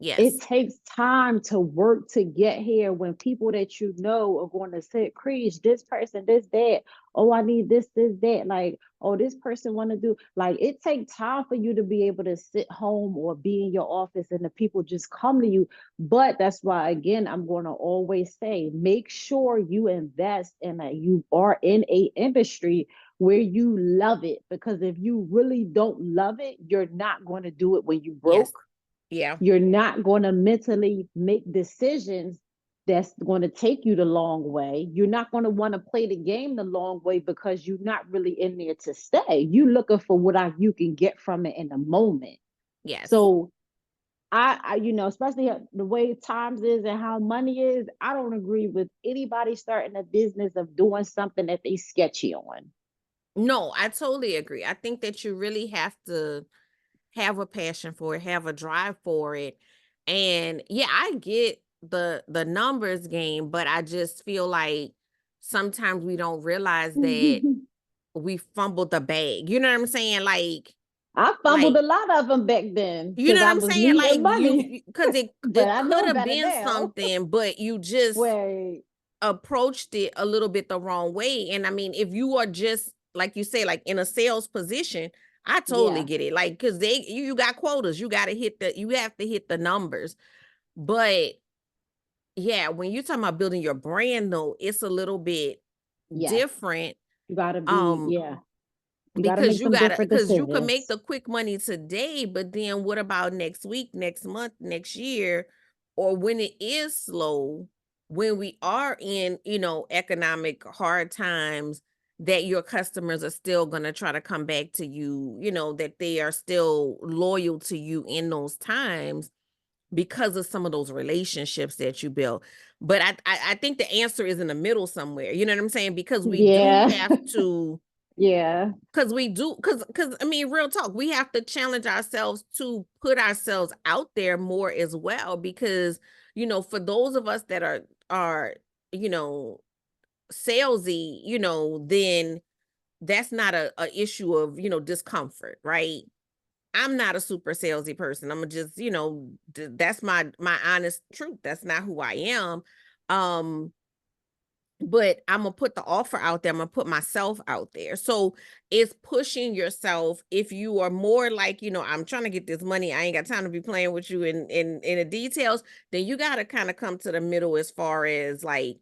It Yes. takes time to work to get here when people that you know are going to say, Creech, this person, this, that. Oh, I need this, that. Like, oh, this person want to do. Like, it takes time for you to be able to sit home or be in your office and the people just come to you. But that's why, again, I'm going to always say, make sure you invest in you are in a industry where you love it. Because if you really don't love it, you're not going to do it when you Yes. broke. Yeah. You're not going to mentally make decisions that's going to take you the long way. You're not going to want to play the game the long way because you're not really in there to stay. You looking for what you can get from it in the moment. Yes. So especially the way times is and how money is, I don't agree with anybody starting a business of doing something that they sketchy on. No, I totally agree. I think that you really have to have a passion for it, have a drive for it. And yeah, I get the numbers game, but I just feel like sometimes we don't realize that we fumbled the bag. You know what I'm saying? I fumbled Like a lot of them back then you because know what I I'm was saying? Like needing money, because it but it I could know have better been now. something, but you just Wait, approached it a little bit the wrong way. And I mean, if you are just like you say, like in a sales position, I totally yeah, get it. Like, cause you got quotas, you have to hit the numbers. But yeah, when you're talking about building your brand though, it's a little bit yes, different. you gotta be, Um, yeah, you gotta because make you some gotta different because you can make decisions. the quick money today, but then what about next week, next month, next year, or when it is slow, when we are in, economic hard times, that your customers are still gonna try to come back to you, that they are still loyal to you in those times because of some of those relationships that you build. But I think the answer is in the middle somewhere. You know what I'm saying? Because we do Yeah, have to yeah, because we do, because I mean, real talk, we have to challenge ourselves to put ourselves out there more as well. Because for those of us that are you know salesy, then that's not a issue of discomfort, right? I'm not a super salesy person. I'm just that's my honest truth. That's not who I am. Um, but I'm gonna put the offer out there. I'm gonna put myself out there. So it's pushing yourself. If you are more like, I'm trying to get this money, I ain't got time to be playing with you in the details, then you gotta kind of come to the middle as far as like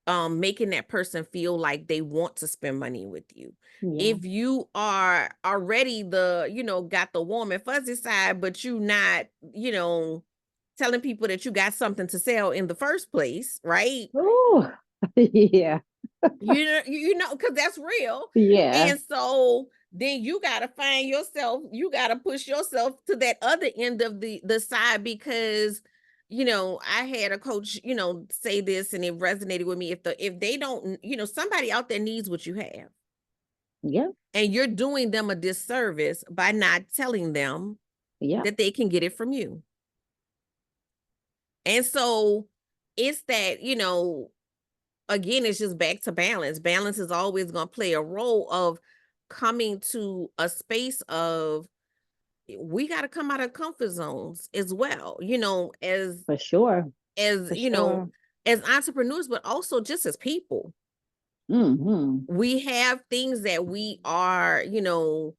making that person feel like they want to spend money with you. yeah. If you are already got the warm and fuzzy side, but you not, telling people that you got something to sell in the first place, right? Ooh, yeah, Because that's real. yeah, And so then you got to find yourself, you got to push yourself to that other end of the side. Because I had a coach say this, and it resonated with me. If they don't, somebody out there needs what you have, yeah, and you're doing them a disservice by not telling them yeah, that they can get it from you. And so it's that, again, it's just back to balance. Balance is always going to play a role of coming to a space of we got to come out of comfort zones as well, you know, For sure. as For you know, sure. as entrepreneurs, but also just as people. Hmm. We have things that we are, you know,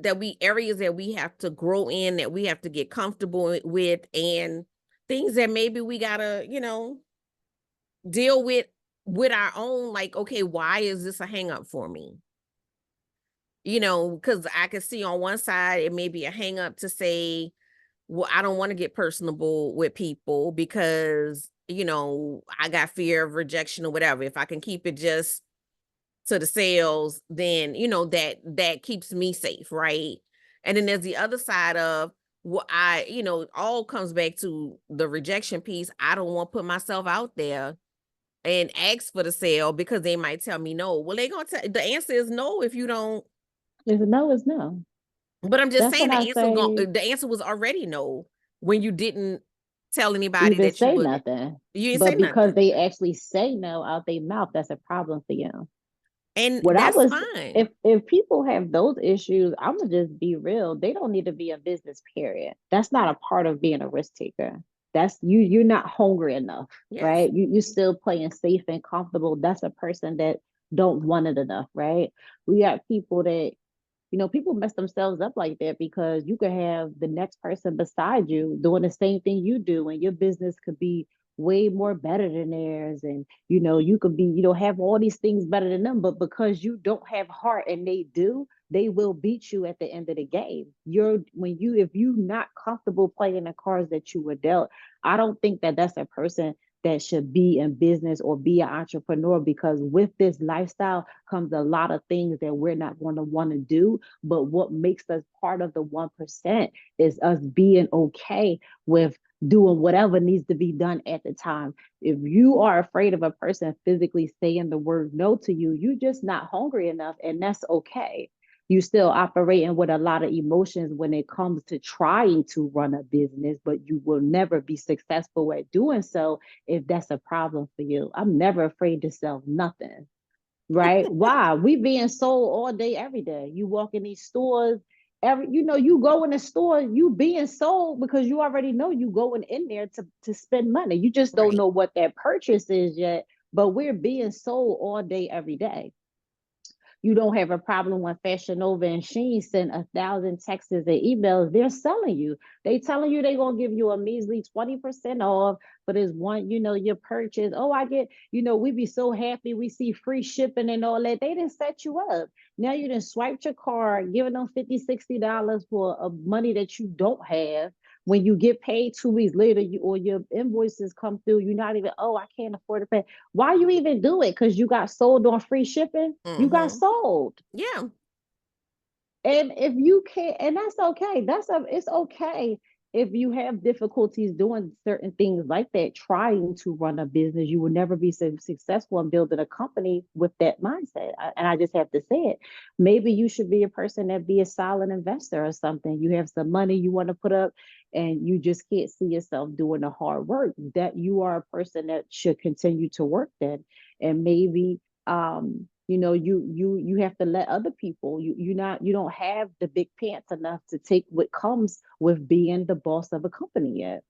that we areas that we have to grow in, that we have to get comfortable with, and things that maybe we gotta, you know, deal with our own, like, okay, why is this a hang up for me? You know, because I can see on one side it may be a hang up to say, well, I don't want to get personable with people because, you know, I got fear of rejection or whatever. If I can keep it just to the sales, then, you know, that keeps me safe, right? And then there's the other side of what I, you know, it all comes back to the rejection piece. I don't want to put myself out there and ask for the sale because they might tell me no. Well, they gonna tell the answer is no if you don't. Is no is no. But I'm just That's saying what I say. the answer was already no when you didn't tell anybody Even that you say would. nothing. You didn't say But because nothing, they actually say no out their mouth, that's a problem for you. and What I that's was, fine. if people have those issues, I'm gonna just be real. They don't need to be in business, period. That's not a part of being a risk taker. That's you, you're not hungry enough, Yes, right? You're still playing safe and comfortable. That's a person that don't want it enough, right? We got people that, people mess themselves up like that because you could have the next person beside you doing the same thing you do, and your business could be way more better than theirs. And you could be, have all these things better than them, but because you don't have heart and they do, they will beat you at the end of the game. If you're not comfortable playing the cards that you were dealt, I don't think that that's a person that should be in business or be an entrepreneur, because with this lifestyle comes a lot of things that we're not going to want to do. But what makes us part of the 1% is us being okay with doing whatever needs to be done at the time. If you are afraid of a person physically saying the word no to you, you're just not hungry enough, and that's okay. You still operating with a lot of emotions when it comes to trying to run a business, but you will never be successful at doing so if that's a problem for you. I'm never afraid to sell nothing, right? Why? We being sold all day, every day. You walk in these stores, you go in the store, you being sold because you already know you going in there to spend money. You just don't right. know what that purchase is yet, but we're being sold all day, every day. You don't have a problem when Fashion Nova and Sheen send 1,000 texts and emails. They're selling you. They telling you they're gonna give you a measly 20% off for this one, your purchase. Oh, I get, we be so happy we see free shipping and all that. They didn't set you up. Now you done swiped your card, giving them $50, $60 for a money that you don't have. When you get paid 2 weeks later, or your invoices come through, you're not even, oh, I can't afford to pay. Why you even do it? Because you got sold on free shipping? You got Mm-hmm. sold. Yeah, And if you can't, and that's okay. It's okay if you have difficulties doing certain things like that, trying to run a business. You will never be so successful in building a company with that mindset. And I just have to say it. Maybe you should be a person that be a silent investor or something. You have some money you want to put up, and you just can't see yourself doing the hard work. That you are a person that should continue to work then. And maybe you have to let other people, you don't have the big pants enough to take what comes with being the boss of a company yet.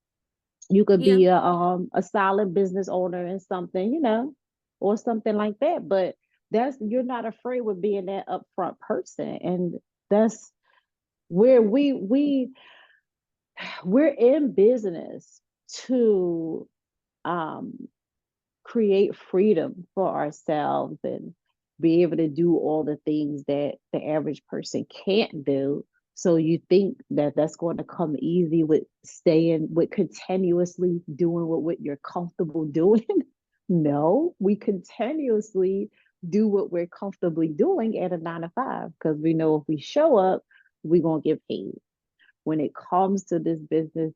You could yeah, be a solid business owner in something, or something like that, but that's, you're not afraid with being that upfront person. And that's where we're in business to um create freedom for ourselves and be able to do all the things that the average person can't do. So you think that that's going to come easy with staying, with continuously doing what you're comfortable doing? No, we continuously do what we're comfortably doing at a 9 to 5, because we know if we show up, we're going to get paid. When it comes to this business,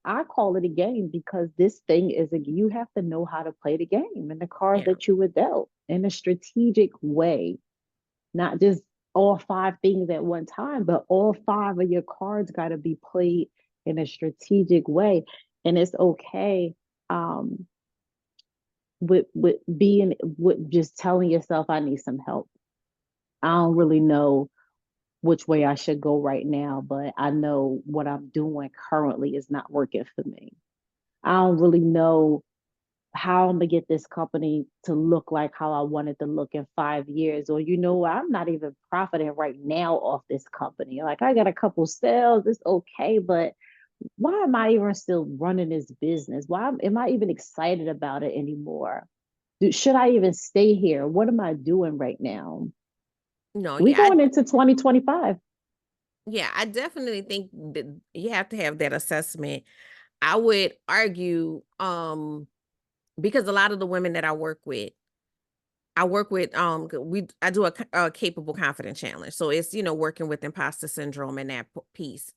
I call it a game, because this thing is you have to know how to play the game and the cards yeah, that you were dealt in a strategic way, not just all five things at one time, but all five of your cards got to be played in a strategic way. And it's okay um, with just telling yourself, I need some help. I don't really know which way I should go right now, but I know what I'm doing currently is not working for me. I don't really know how I'm gonna get this company to look like how I want it to look in 5 years. Or I'm not even profiting right now off this company. Like I got a couple sales, it's okay, but why am I even still running this business? Why am I even excited about it anymore? Should I even stay here? What am I doing right now? No, We yeah, going into 2025. yeah, I definitely think that you have to have that assessment. I would argue, because a lot of the women that I work with, I do a capable confident challenge. So it's, working with imposter syndrome and that piece.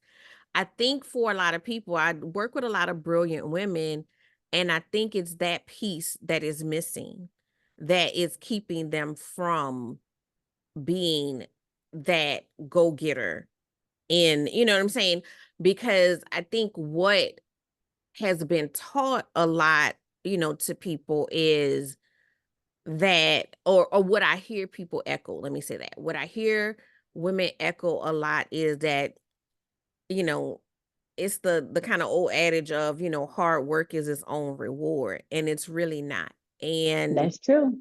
I think for a lot of people, I work with a lot of brilliant women, and I think it's that piece that is missing, that is keeping them from being that go-getter you know what I'm saying? Because I think what has been taught a lot, to people is that, or what I hear people echo, let me say that. What I hear women echo a lot is that, you know, it's the kind of old adage of, hard work is its own reward, and it's really not. And That's true.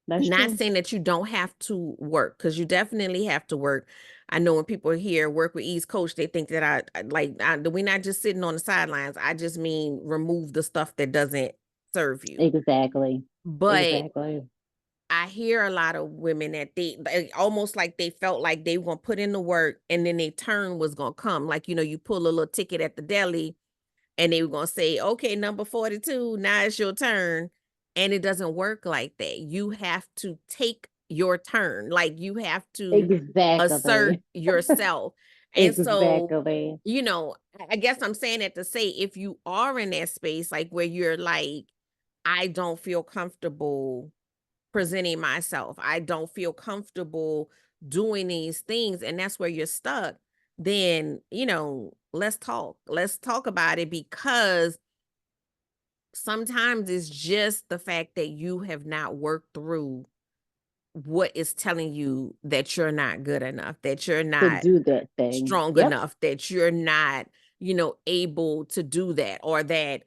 That's not true. saying that you don't have to work, because you definitely have to work. I know when people hear work with ease coach, they think that we're not just sitting on the sidelines. I just mean remove the stuff that doesn't serve you. Exactly. But Exactly. I hear a lot of women that almost like they felt like they were gonna put in the work and then their turn was gonna come. Like, you pull a little ticket at the deli and they were gonna say, okay, number 42, now it's your turn. And it doesn't work like that. You have to take your turn. Like, you have to assert Exactly. yourself. And so, Exactly. I guess I'm saying that to say, if you are in that space, like where you're like, I don't feel comfortable presenting myself, I don't feel comfortable doing these things, and that's where you're stuck, then, let's talk. Let's talk about it, because sometimes it's just the fact that you have not worked through what is telling you that you're not good enough, that you're To not do that thing. strong Yep. enough, that you're not, able to do that, or that,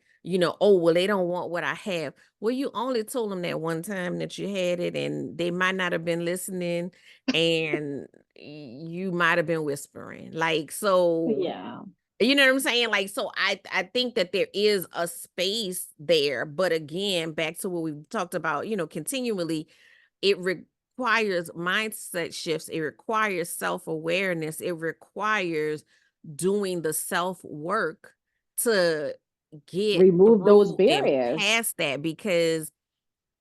oh, well, they don't want what I have. Well, you only told them that one time that you had it, and they might not have been listening, and you might have been whispering. Like, so, Yeah. you know what I'm saying? Like, so I think that there is a space there, but again, back to what we talked about, continually, it requires mindset shifts. It requires self-awareness. It requires doing the self-work to get Remove those through and barriers. past that, because,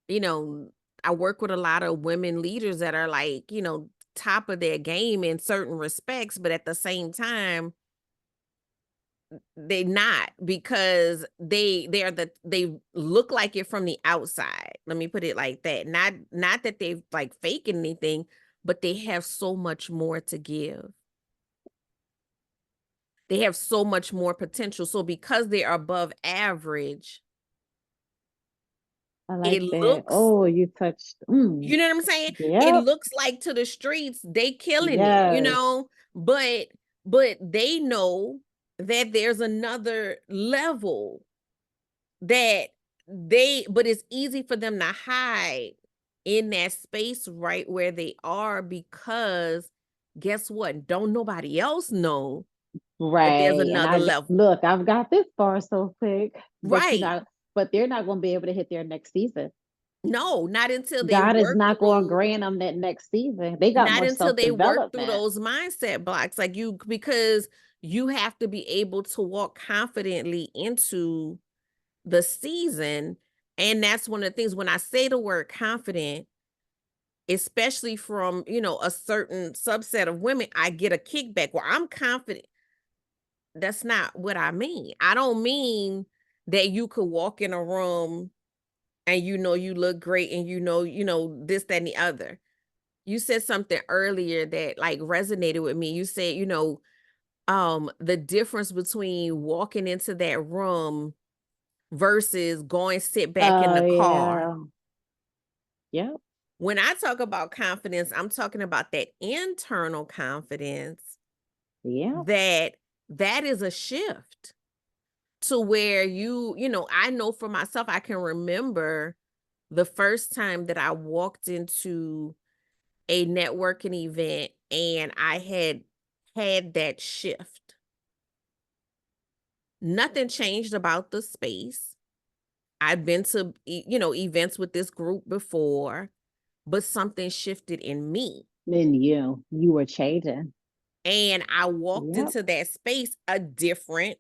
you know, I work with a lot of women leaders that are like, top of their game in certain respects, but at the same time, they not, because they look like it from the outside. Let me put it like that. Not that they've like faking anything, but they have so much more to give. They have so much more potential. So because they're above average, I it like that. looks, Oh, you touched. you know what I'm saying? It Yep. looks like to the streets they killing it, Yes. but they know that there's another level that but it's easy for them to hide in that space right where they are, because guess what? Don't nobody else know that there's Right. And another level. look, I've got this far so quick, but Right. but they're not going to be able to hit their next season. No, not until they God is work not going to through grant them that next season. They got not more until self they work through development. those mindset blocks, like, because you have to be able to walk confidently into the season. And that's one of the things when I say the word confident, especially from, a certain subset of women, I get a kickback where I'm confident. That's not what I mean. I don't mean that you could walk in a room and you look great, and this, that, and the other. You said something earlier that like resonated with me. You said, the difference between walking into that room versus going sit back in Oh, the car. yeah. Yep. when I talk about confidence, I'm talking about that internal confidence Yeah. that that is a shift to where I know for myself, I can remember the first time that I walked into a networking event and I had that shift. Nothing changed about the space. I've been to, events with this group before, but something shifted in me. Then you were changing. And I walked Yep. into that space a different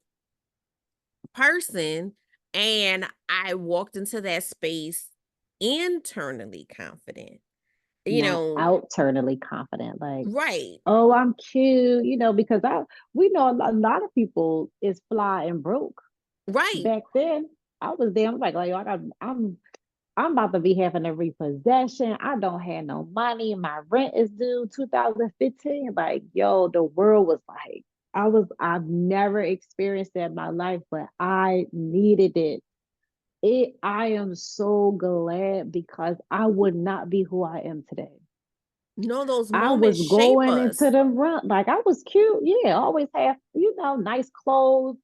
person. And I walked into that space internally confident, you Not know, outernally confident, like, right, oh, I'm cute, because we know a lot of people is fly and broke. right. Back then, I was there. I'm like, yo, I'm about to be having a repossession. I don't have no money. My rent is due 2015. Like, yo, the world was like, I've never experienced that in my life, but I needed it. I am so glad because I would not be who I am today. No, those I moments was shape going into us. the run. Like I was cute. Yeah, always have, nice clothes,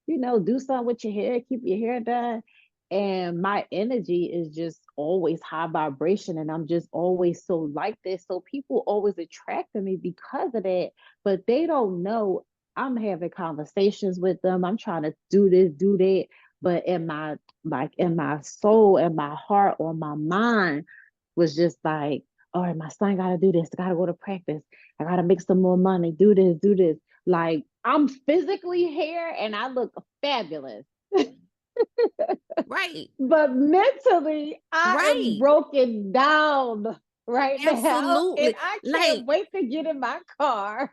do something with your hair, keep your hair done. And my energy is just always high vibration. And I'm just always so like this. So people always attracted me because of that. But they don't know I'm having conversations with them. I'm trying to do this, do that. But in my soul, in my heart, or my mind was just like, all right, my son got to do this. I got to go to practice. I got to make some more money. Do this, do this. Like I'm physically here and I look fabulous. Right, But mentally, I am right. broken down right now. And Absolutely. I can't Like, wait to get in my car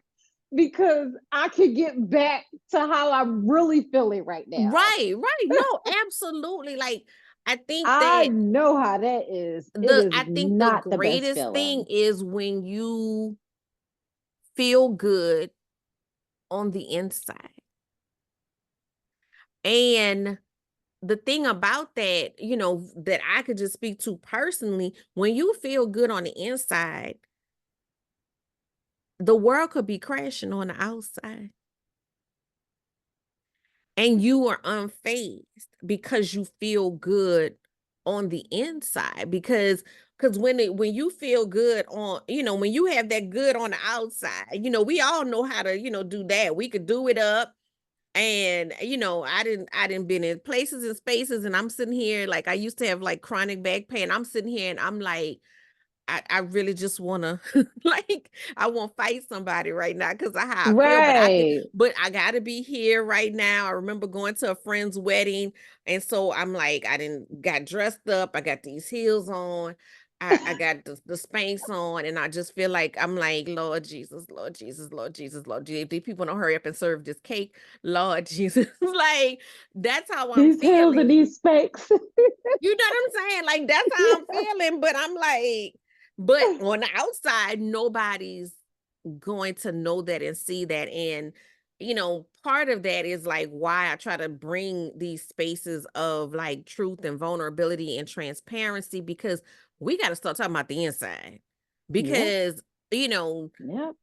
because I can get back to how I'm really feeling right now. right, right. No, absolutely. Like, I think I that know how that is. It is I think the not the best greatest thing feeling. is when you feel good on the inside. And the thing about that, that I could just speak to personally, when you feel good on the inside, the world could be crashing on the outside. And you are unfazed because you feel good on the inside because when you feel good on when you have that good on the outside, we all know how to do that. We could do it up. And I didn't been in places and spaces, and I'm sitting here like I used to have like chronic back pain. I'm sitting here and I'm like, I really just wanna like I want to fight somebody right now because of how I feel, Right. but I gotta be here right now. I remember going to a friend's wedding, and so I'm like, I didn't got dressed up, I got these heels on, I got the Spanx on, and I just feel like I'm like, Lord Jesus, Lord Jesus, Lord Jesus, Lord Jesus. If these people don't hurry up and serve this cake, Lord Jesus. Like that's how I'm These hills and feeling. these specs. You know what I'm saying? Like that's how I'm feeling, but I'm like, but on the outside, nobody's going to know that and see that. And, part of that is like why I try to bring these spaces of like truth and vulnerability and transparency because we got to start talking about the inside. Yep. Because, you know, Yep.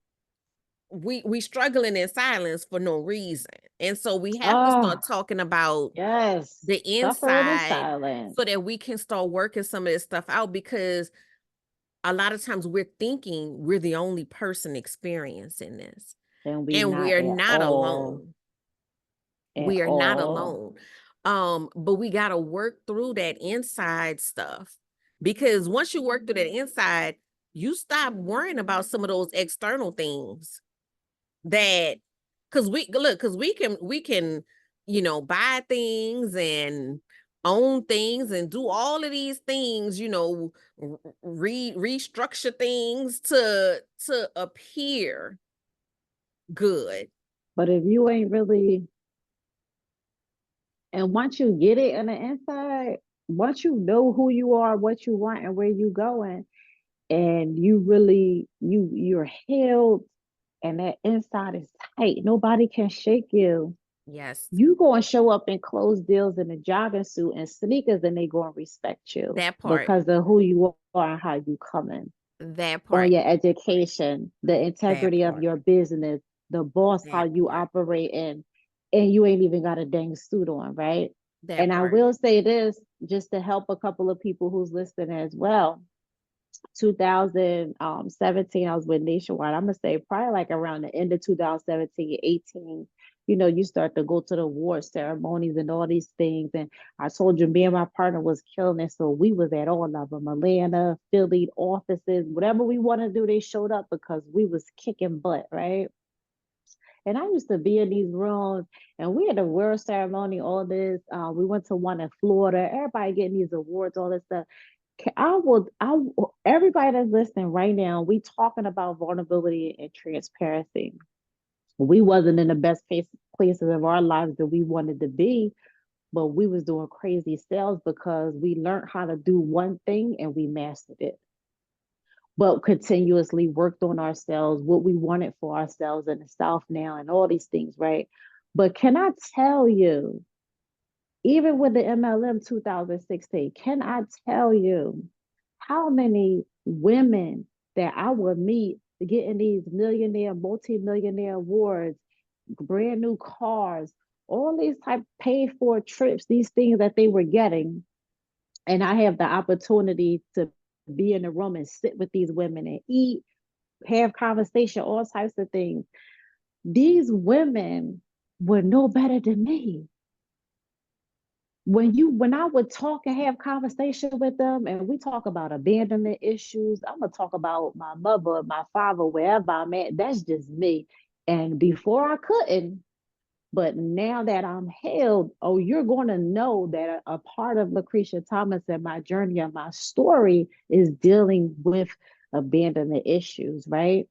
we struggling in silence for no reason. And so we have to Oh, start talking about yes. the Suffering in inside silence. so that we can start working some of this stuff out because a lot of times we're thinking we're the only person experiencing this And we and not we're at not all. alone. At We are not all. alone. But we got to work through that inside stuff because once you work through that inside, you stop worrying about some of those external things that because we can buy things and own things and do all of these things, restructure things to appear good. But if you ain't really, and once you get it on the inside, once you know who you are, what you want, and where you going, and you really you're held, and that inside is tight. Nobody can shake you. Yes. You go and show up in closed deals in a jogging suit and sneakers, and they go and respect you That part. because of who you are and how you coming That on part. your education, the That integrity of part. your business, the boss, how That you part. operate in, and you ain't even got a dang suit on, right? That And I part. will say this just to help a couple of people who's listening as well. 2017, I was with Nationwide. I'm gonna say probably like around the end of 2017, 18. You start to go to the award ceremonies and all these things. And I told you, me and my partner was killing it. So we was at all of them, Atlanta, Philly, offices, whatever we want to do, they showed up because we was kicking butt, right? And I used to be in these rooms, and we had a award ceremony, all this. We went to one in Florida. Everybody getting these awards, all this stuff. Everybody that's listening right now, we talking about vulnerability and transparency. We wasn't in the best places of our lives that we wanted to be, but we was doing crazy sales because we learned how to do one thing and we mastered it, but continuously worked on ourselves, what we wanted for ourselves in the South now and all these things, right? But can I tell you, even with the MLM 2016, can I tell you how many women that I would meet getting these millionaire, multi-millionaire awards, brand new cars, all these type paid for trips, these things that they were getting. And I have the opportunity to be in the room and sit with these women and eat, have conversation, all types of things. These women were no better than me. When I would talk and have conversation with them, and we talk about abandonment issues, I'm gonna talk about my mother, my father, wherever I'm at. That's just me. And before I couldn't, but now that I'm healed, oh, you're going to know that a part of Lacrisha Thomas and my journey and my story is dealing with abandonment issues, right?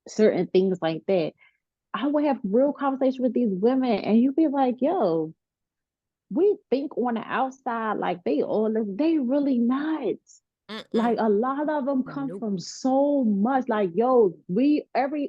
Certain things like that. I would have real conversation with these women, and you'd be like, yo, we think on the outside like they really not. Mm-mm. Like a lot of them come Nope. from so much. Like, yo,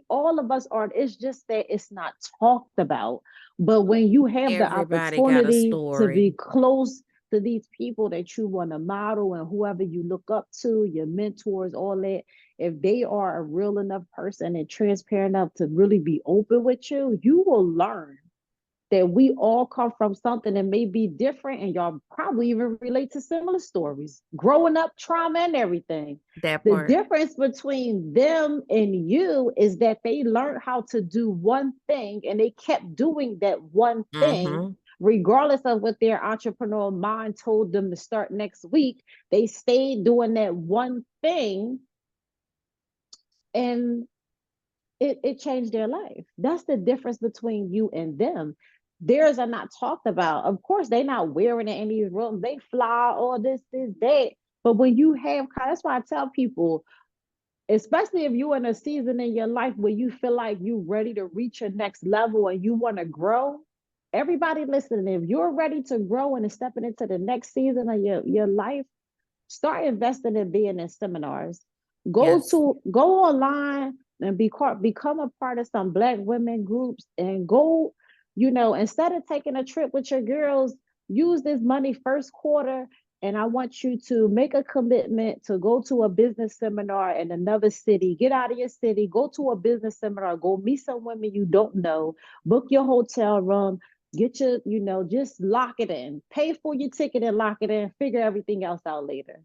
all of us are, it's just that it's not talked about. But when you have the Everybody got a opportunity to be story. close to these people that you want to model and whoever you look up to, your mentors, all that, if they are a real enough person and transparent enough to really be open with you, you will learn that we all come from something that may be different, and y'all probably even relate to similar stories, growing up, trauma, and everything. That The part. difference between them and you is that they learned how to do one thing and they kept doing that one thing. Mm-hmm. Regardless of what their entrepreneurial mind told them to start next week, they stayed doing that one thing, and it changed their life. That's the difference between you and them. Theirs are not talked about. Of course, they're not wearing it in these rooms. They fly all this, that. But when you have, that's why I tell people, especially if you're in a season in your life where you feel like you're ready to reach your next level and you want to grow. Everybody listening, if you're ready to grow and stepping into the next season of your life, start investing in being in seminars. Yes. Go online and become a part of some Black women groups, and go, instead of taking a trip with your girls, use this money first quarter, and I want you to make a commitment to go to a business seminar in another city. Get out of your city, go to a business seminar, go meet some women you don't know, book your hotel room, get your, just lock it in, pay for your ticket and lock it in, figure everything else out later.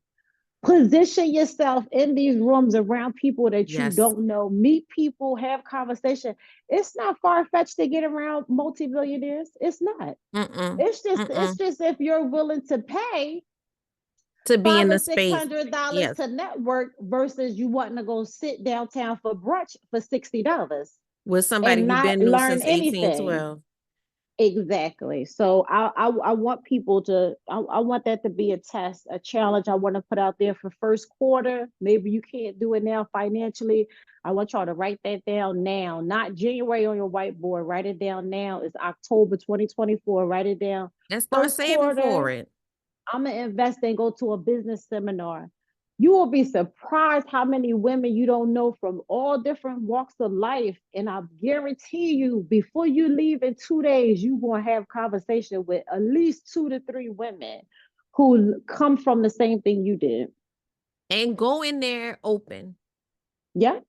Position yourself in these rooms around people that you Yes. don't know, meet people, have conversation. It's not far-fetched to get around multimillionaires. It's not. Mm-mm. It's Mm-mm. just if you're willing to pay To be five in or the six space. hundred dollars Yes. to network versus you wanting to go sit downtown for brunch for $60 With somebody and you've not been knew learn since anything. 1812. Exactly. So I want people to, I want that to be a test, a challenge I want to put out there for first quarter. Maybe you can't do it now financially. I want y'all to write that down now, not January on your whiteboard. Write it down now. It's October 2024. Write it down. And start First saving quarter, for it. I'm gonna invest and go to a business seminar. You will be surprised how many women you don't know from all different walks of life. And I guarantee you, before you leave in 2 days, you're going to have conversation with at least 2 to 3 women who come from the same thing you did. And go in there open. Yeah.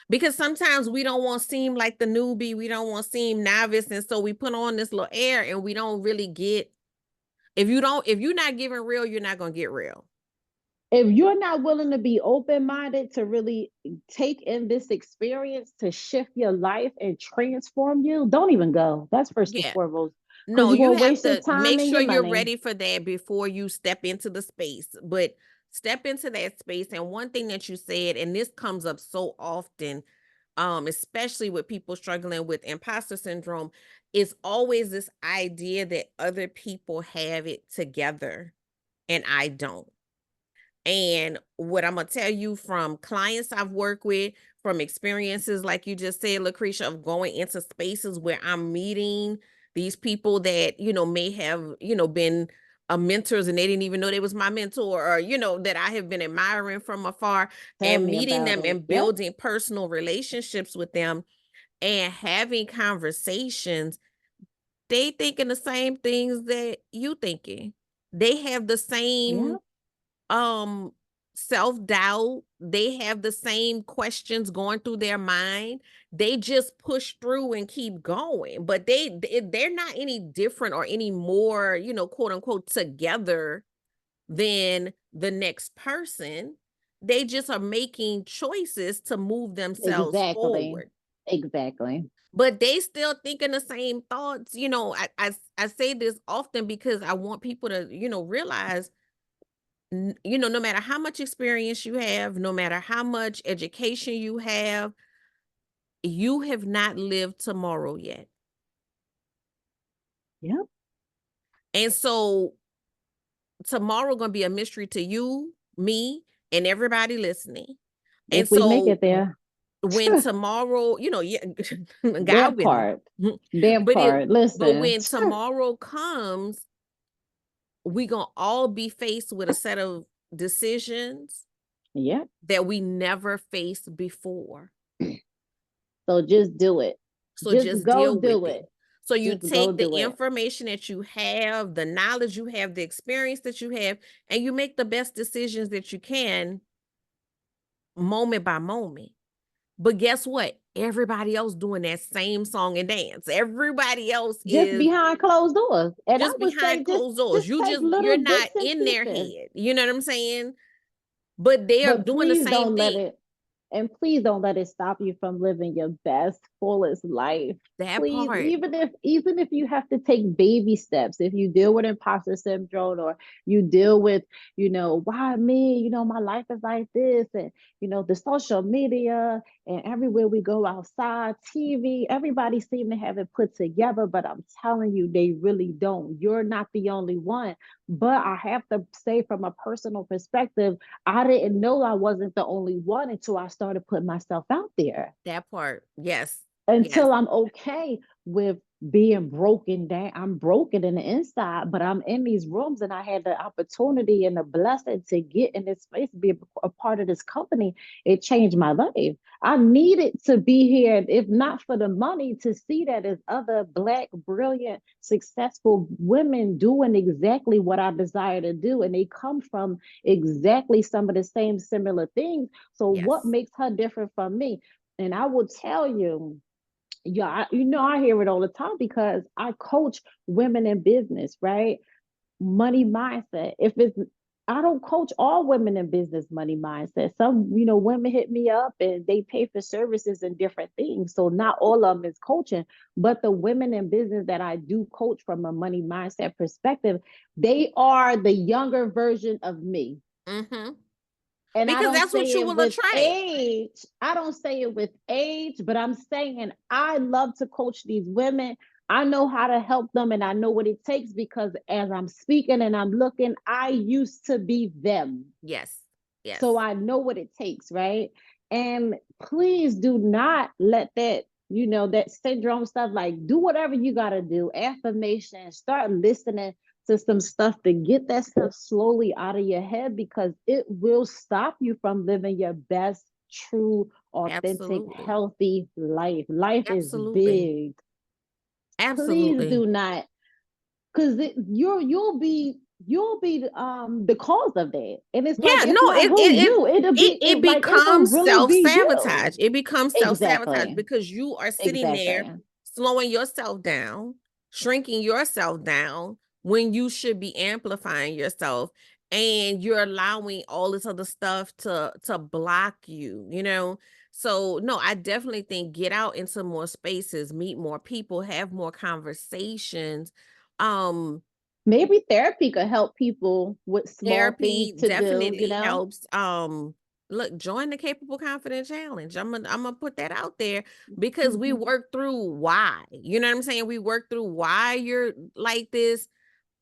Because sometimes we don't want to seem like the newbie, we don't want to seem novice, and so we put on this little air and we don't really get. If you're not giving real, you're not going to get real. If you're not willing to be open-minded to really take in this experience to shift your life and transform you, don't even go. That's first and Yeah. foremost. Because No, you're you going to have waste your to time make and sure your you're money. ready for that before you step into the space. But step into that space. And one thing that you said, and this comes up so often, especially with people struggling with imposter syndrome, is always this idea that other people have it together and I don't. And what I'm gonna tell you from clients I've worked with, from experiences like you just said, Lucretia, of going into spaces where I'm meeting these people that, may have, been mentors and they didn't even know they was my mentor, or, that I have been admiring from afar, Tell and me meeting about them it. and Yep. building personal relationships with them and having conversations. They thinking the same things that you thinking. They have the same Yep. um self-doubt. They have the same questions going through their mind. They just push through and keep going, but they're not any different or any more, quote unquote, together than the next person. They just are making choices to move themselves Exactly. forward, Exactly. but they still thinking the same thoughts. I say this often because I want people to, realize, no matter how much experience you have, no matter how much education you have not lived tomorrow yet. Yep. And so tomorrow going to be a mystery to you, me, and everybody listening. And If we make so it there. when tomorrow, yeah, God That willing, part. That but part. Listen. when tomorrow comes, we going to all be faced with a set of decisions Yep. that we never faced before. So just do it. So Just just go deal with do it. it. So you Just go take the do it. information that you have, the knowledge you have, the experience that you have, and you make the best decisions that you can moment by moment. But guess what? Everybody else doing that same song and dance. Everybody else Just is behind closed doors. And I just would say behind closed doors. just take You're little not bits and in their pieces. head. You know what I'm saying? But they are But doing the please same don't let thing. it, and please don't let it stop you from living your best, fullest life. That Please, part. even if you have to take baby steps, if you deal with imposter syndrome, or you deal with, why me, my life is like this, and the social media and everywhere we go outside, TV, everybody seem to have it put together, but I'm telling you, they really don't. You're not the only one. But I have to say, from a personal perspective, I didn't know I wasn't the only one until I started putting myself out there, That part. Yes. Yes. until I'm okay with being broken down. I'm broken in the inside, but I'm in these rooms and I had the opportunity and the blessing to get in this space, be a part of this company. It changed my life. I needed to be here, if not for the money, to see that as other Black, brilliant, successful women doing exactly what I desire to do. And they come from exactly some of the same similar things. So, what Yes. makes her different from me? And I will tell you, yeah, I hear it all the time because I coach women in business, right? Money mindset. If it's I don't coach all women in business money mindset. Some, women hit me up and they pay for services and different things. So not all of them is coaching, but the women in business that I do coach from a money mindset perspective, they are the younger version of me. Mm-hmm. And I Because don't that's what say you it will with attract. age. I don't say it with age, but I'm saying I love to coach these women. I know how to help them and I know what it takes because as I'm speaking and I'm looking, I used to be them. Yes. So Yes. I know what it takes, right? And please do not let that, that syndrome stuff, like, do whatever you got to do. Affirmation, start listening to some stuff to get that stuff slowly out of your head, because it will stop you from living your best, true, authentic, Absolutely. healthy life. Life is Absolutely. big. Please Absolutely. do not, because you'll be the cause of that, and it's like Yeah, it's no, not who you. It'll be it like it will becomes really be you. self-sabotage. It becomes self-sabotage Exactly. because you are sitting there Exactly. slowing yourself down, shrinking yourself down when you should be amplifying yourself, and you're allowing all this other stuff to block you, you know? So, no, I definitely think get out into more spaces, meet more people, have more conversations. Um Maybe therapy could help people with small things Therapy to do, you definitely know? helps. Look, join the Capable Confident Challenge. I'm gonna put that out there because we Mhm. work through why. You know what I'm saying? We work through why you're like this,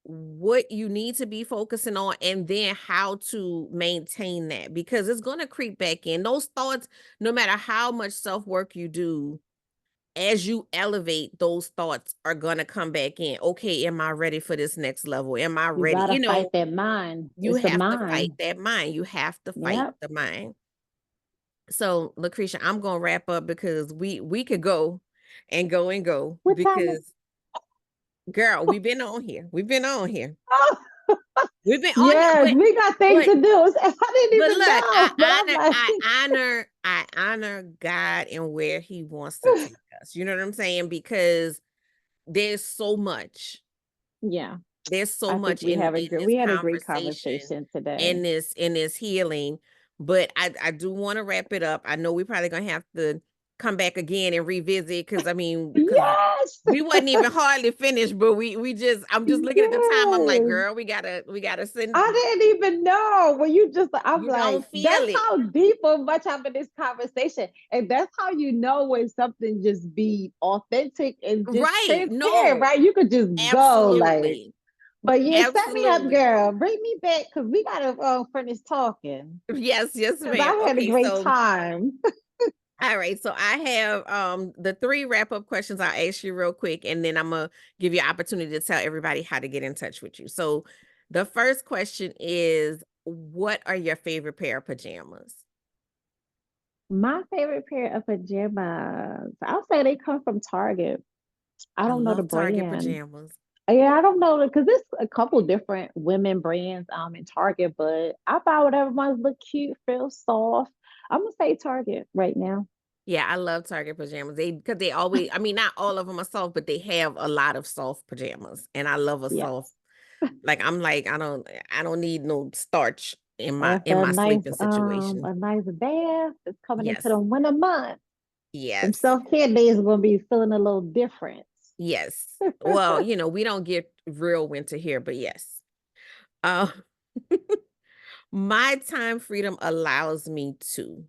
what you need to be focusing on, and then how to maintain that because it's gonna creep back in. Those thoughts, no matter how much self-work you do, as you elevate, those thoughts are gonna come back in. Okay, am I ready for this next level? Am I You ready? gotta You fight know, that mind. you It's the have to fight mind. that mind. You have to fight Yep. the mind. So, Lucretia, I'm gonna wrap up because we could go and go and go What time is because girl, we've been on here. We've been on here. oh, We've been on here, yes, we got things but to do. I didn't but even look, I know. But I'm honor like, I honor I honor God and where He wants to take us. You know what I'm saying? Because there's so much. yeah, There's so I think much in this we had a great conversation, conversation today. in this healing, but I do wanna wrap it up. I know we probably gonna have to come back again and revisit because I mean, because Yes. we wasn't even hardly finished, but we just I'm just looking at the time, I'm like, Yes. "Girl, we gotta send." I didn't even know when you just, I'm You don't like, feel that's it. how deep or much I'm in this conversation. And that's how you know when something just be authentic and just Right. transparent, No. right? You could just go like, Absolutely. but yeah, set me up, Absolutely. girl. Bring me back because we gotta finish talking. Yes, yes, Because ma'am. I had a Okay, great so time. all right, so I have the three wrap-up questions I'll ask you real quick, and then I'm gonna give you an opportunity to tell everybody how to get in touch with you. So the first question is, what are your favorite pair of pajamas? My favorite pair of pajamas, I'll say they come from Target. I I don't know the love Target brand. pajamas. Yeah, I don't know because there's a couple different women brands in Target, but I buy whatever ones look cute, feel soft. I'm gonna say Target right now. Yeah, I love Target pajamas. They because they always, I mean, not all of them are soft, but they have a lot of soft pajamas, and I love a soft. Yes. Like I'm like I don't need no starch After in a my nice sleeping situation. bath, it's coming into Yes, the winter months. Some yes. self-care days are gonna be feeling a little different. Yes. Well, we don't get real winter here, but yes. Uh, my time freedom allows me to.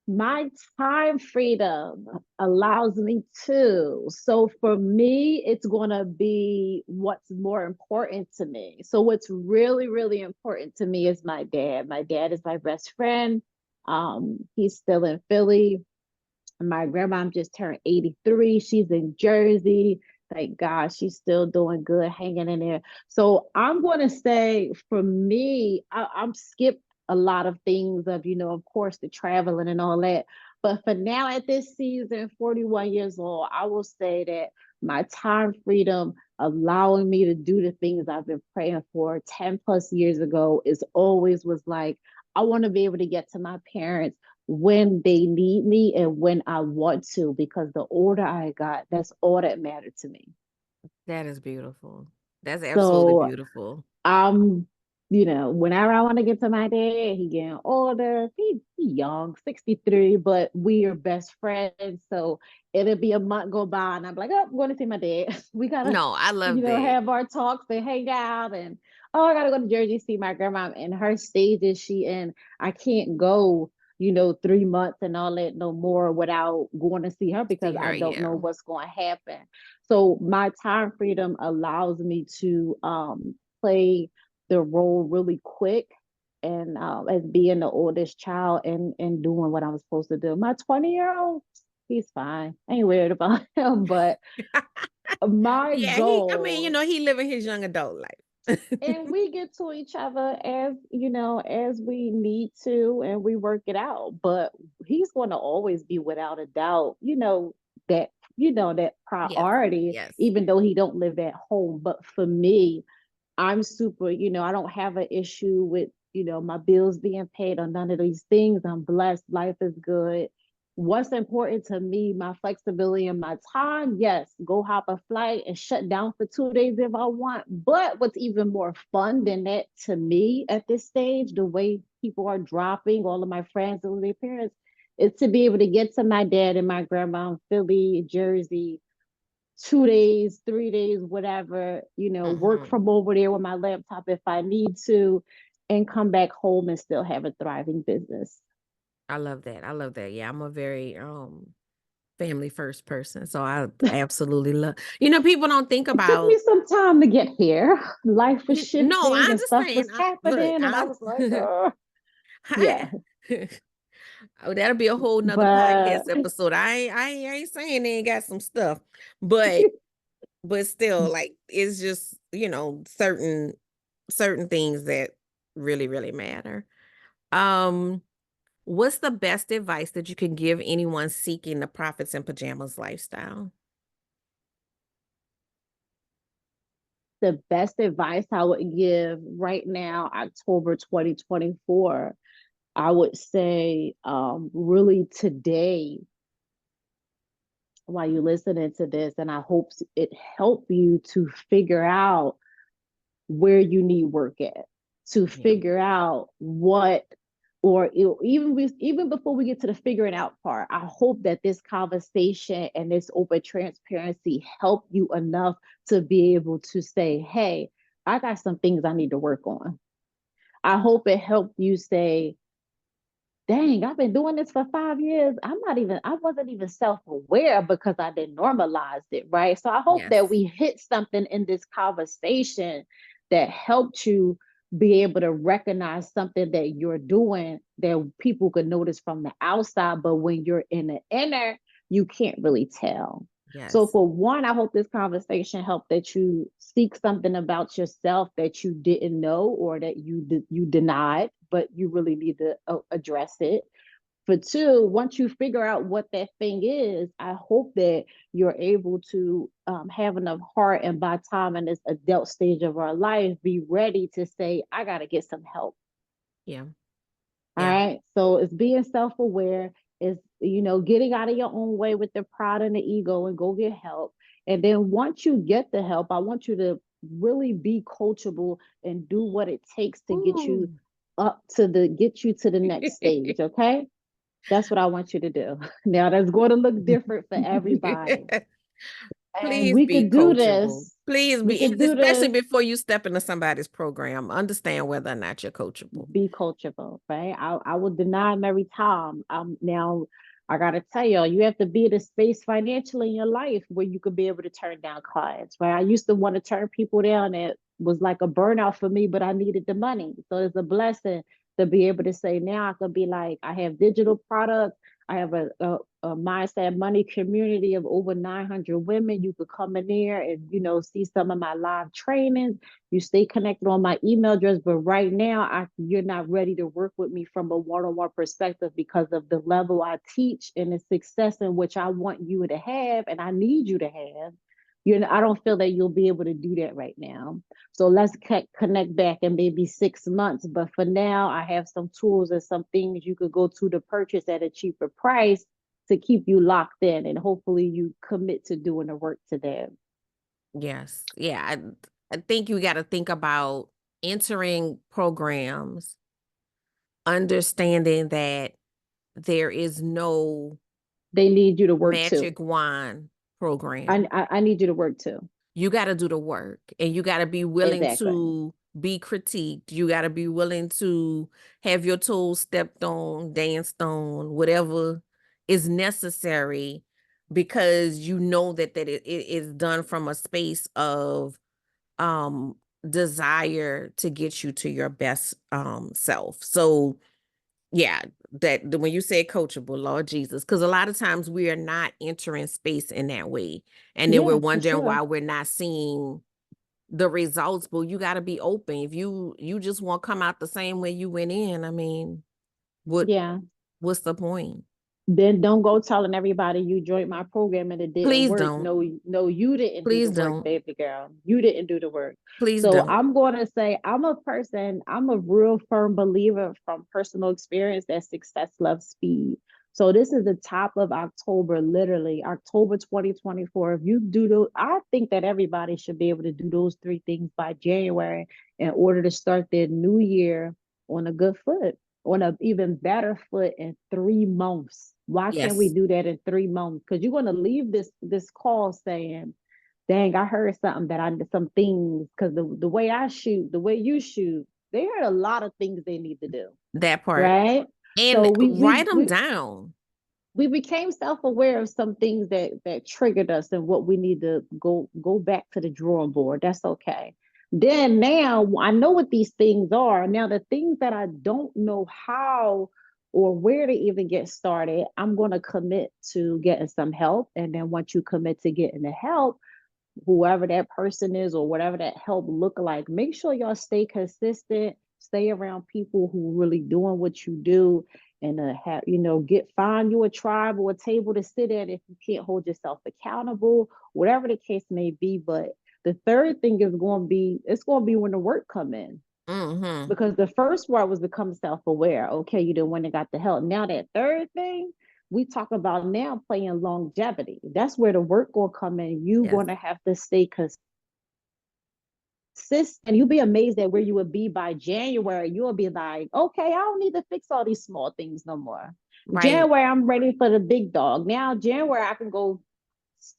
My time freedom allows me to. So for me, it's going to be what's more important to me. So what's really, really important to me is my dad. My dad is my best friend. He's still in Philly. My grandma just turned 83. She's in Jersey. Thank God she's still doing good, hanging in there. So I'm going to say for me, I'm skipped a lot of things of, of course, the traveling and all that. But for now at this season, 41 years old, I will say that my time freedom, allowing me to do the things I've been praying for 10 plus years ago, is always was like, I want to be able to get to my parents when they need me and when I want to, because the older I got, that's all that mattered to me. That is beautiful. That's absolutely So beautiful. I'm, whenever I want to get to my dad, he getting older. He young, 63, but we are best friends. So it'll be a month go by and I'm like, oh, I'm going to see my dad. We gotta, No, I love that. have our talks and hang out. And oh, I gotta go to Jersey see my grandma in her stages she in. I can't go, 3 months and all that no more without going to see her because See I her, don't yeah. know what's going to happen. So my time freedom allows me to play the role really quick and as being the oldest child and doing what I'm supposed to do. My 20-year-old, he's fine. I ain't worried about him, but My Yeah, goal, he living his young adult life. and we get to each other as as we need to, and we work it out. But he's going to always be, without a doubt, that that Yes, priority, yes. even though he don't live at home. But for me, I'm super, I don't have an issue with, my bills being paid or none of these things. I'm blessed. Life is good. What's important to me, my flexibility and my time, yes, go hop a flight and shut down for 2 days if I want. But what's even more fun than that to me at this stage, the way people are dropping, all of my friends and their parents, is to be able to get to my dad and my grandma in Philly, Jersey, 2 days, 3 days, whatever, work Hmm. from over there with my laptop if I need to, and come back home and still have a thriving business. I love that. I love that. Yeah, I'm a very family first person. So I absolutely love. People don't think It took me about. some time to get here. Life was No, I shifting and stuff understand. was Look, happening, and I was like, yeah. Oh, that'll be a whole nother But podcast episode. I ain't saying they ain't got some stuff, but still, like, it's just, certain things that really, really matter. Um, what's the best advice that you can give anyone seeking the profits in pajamas lifestyle? the best advice I would give right now, October 2024, I would say, really today, while you're listening to this, and I hope it help you to figure out where you need work at, to Yeah. figure out what, or even before we get to the figuring out part, I hope that this conversation and this open transparency help you enough to be able to say, hey, I got some things I need to work on. I hope it helped you say, dang, I've been doing this for 5 years. I wasn't even self-aware because I didn't normalize it, right? So I hope that Yes. we hit something in this conversation that helped you be able to recognize something that you're doing that people could notice from the outside, but when you're in the inner, you can't really tell. So Yes. for one, I hope this conversation helped that you seek something about yourself that you didn't know or that you denied, but you really need to address it. For two, once you figure out what that thing is, I hope that you're able to have enough heart, and by time in this adult stage of our life, be ready to say, I got to get some help. Yeah. All Yeah. right. So it's being self-aware, is getting out of your own way with the pride and the ego and go get help. And then once you get the help, I want you to really be coachable and do what it takes to Ooh. get you to the next stage. Okay. That's what I want you to do. Now that's going to look different for everybody. And Please we be could do coachable. this. Please We be, could do especially this. before you step into somebody's program. Understand whether or not you're coachable. Be coachable, right? I will deny them every time. Now I gotta tell y'all, you have to be at a space financially in your life where you could be able to turn down clients, right? I used to want to turn people down. It was like a burnout for me, but I needed the money. So it's a blessing to be able to say now I could be like, I have digital products. I have a mindset money community of over 900 women. You could come in there and see some of my live trainings. You stay connected on my email address, but right now you're not ready to work with me from a one-on-one perspective because of the level I teach and the success in which I want you to have and I need you to have. I don't feel that you'll be able to do that right now. So let's connect back in maybe 6 months. But for now, I have some tools and some things you could go to purchase at a cheaper price to keep you locked in, and hopefully you commit to doing the work today. Yes. Yeah. I think you got to think about entering programs, understanding that there is no They need you to work too. magic wand program. I need you to work too. You got to do the work, and you got to be willing Exactly. to be critiqued. You got to be willing to have your toes stepped on, danced on, whatever is necessary, because you know that it is done from a space of um desire to get you to your best self. So Yeah, when you say coachable, Lord Jesus, because a lot of times we are not entering space in that way. And then we're Yeah, for wondering sure. why we're not seeing the results, but you got to be open. If you just won't come out the same way you went in, I mean, what Yeah. what's the point? Then don't go telling everybody you joined my program and it didn't Please work. don't. No, no, you didn't do Please the work, don't. baby girl. You didn't do the work. Please So don't. I'm going to say I'm a real firm believer from personal experience that success loves speed. So this is the top of October, literally October 2024. If you do I think that everybody should be able to do those three things by January in order to start their new year on a good foot, on an even better foot in 3 months. Why can't we Yes, do that in 3 months? Because you're gonna leave this call saying, "Dang, I heard something that I some things." Because the way I shoot, the way you shoot, they heard a lot of things they need to do, that part. right? And So write them down. we became self-aware of some things that triggered us and what we need to go back to the drawing board. That's okay. Then now I know what these things are. Now the things that I don't know how or where to even get started, I'm going to commit to getting some help. And then once you commit to getting the help, whoever that person is or whatever that help look like, make sure y'all stay consistent, stay around people who really doing what you do, and have find you a tribe or a table to sit at if you can't hold yourself accountable, whatever the case may be. But the third thing is going to be, it's going to be when the work come in, Mm-hmm. because the first part was become self-aware. Okay, you didn't want to got the help. Now that third thing, we talk about now playing longevity. That's where the work will come in. You Yes. gonna have to stay consistent. You'll be amazed at where you would be by January. You'll be like, okay, I don't need to fix all these small things no more. Right. January, I'm ready for the big dog. Now January, I can go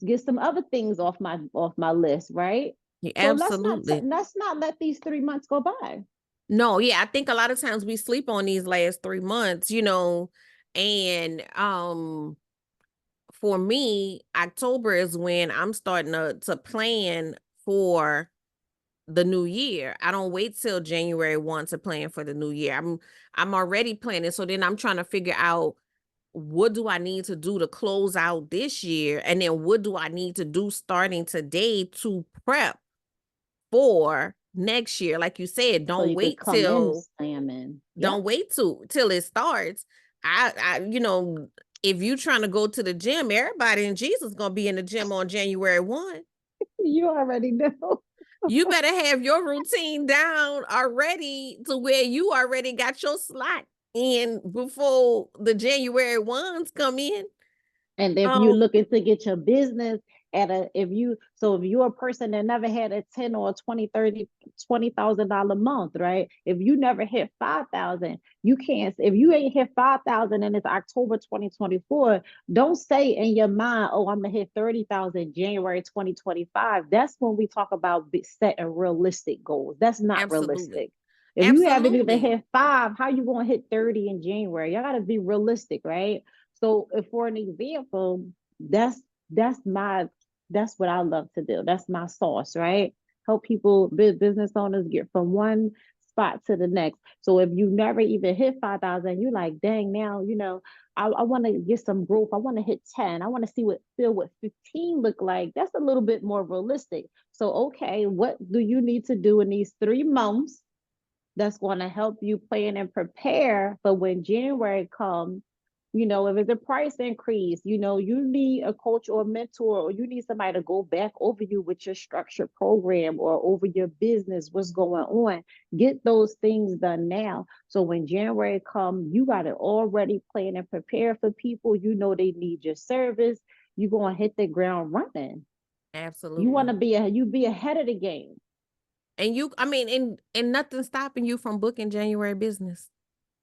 get some other things off my list, right? So Absolutely. let's not let these 3 months go by. No, yeah, I think a lot of times we sleep on these last 3 months, and for me, October is when I'm starting to plan for the new year. I don't wait till January 1 to plan for the new year. I'm already planning. So then I'm trying to figure out, what do I need to do to close out this year? And then what do I need to do starting today to prep for next year? Like you said, So don't you could wait come in till slamming. don't Yep. wait till it starts. I if you trying to go to the gym, everybody in Jesus gonna be in the gym on January 1. You already know. You better have your routine down already to where you already got your slot in before the January ones come in. And if you're Um, looking to get your business if you're a person that never had a 10 or 20, 30, $20,000 month, right? If you never hit 5,000, you can't, if you ain't hit 5,000 and it's October 2024, don't say in your mind, oh, I'm gonna hit 30,000 January 2025. That's when we talk about setting realistic goals. That's not absolutely. realistic. If you haven't even Absolutely. hit five, how you gonna hit 30 in January? Y'all gotta be realistic, right? So, if for an example, that's that's my that's what I love to do. That's my sauce, right? Help people, business owners, get from one spot to the next. So if you never even hit 5,000, you're like, dang, now I want to get some growth. I want to hit 10. I want to feel what 15 look like. That's a little bit more realistic. So okay, what do you need to do in these 3 months that's going to help you plan and prepare for when January comes? If it's a price increase, you need a coach or a mentor, or you need somebody to go back over you with your structured program or over your business, what's going on. Get those things done now. So when January comes, you got to already plan and prepare for people. They need your service. You're going to hit the ground running. You want Absolutely. to be ahead of the game. And I mean, and nothing stopping you from booking January business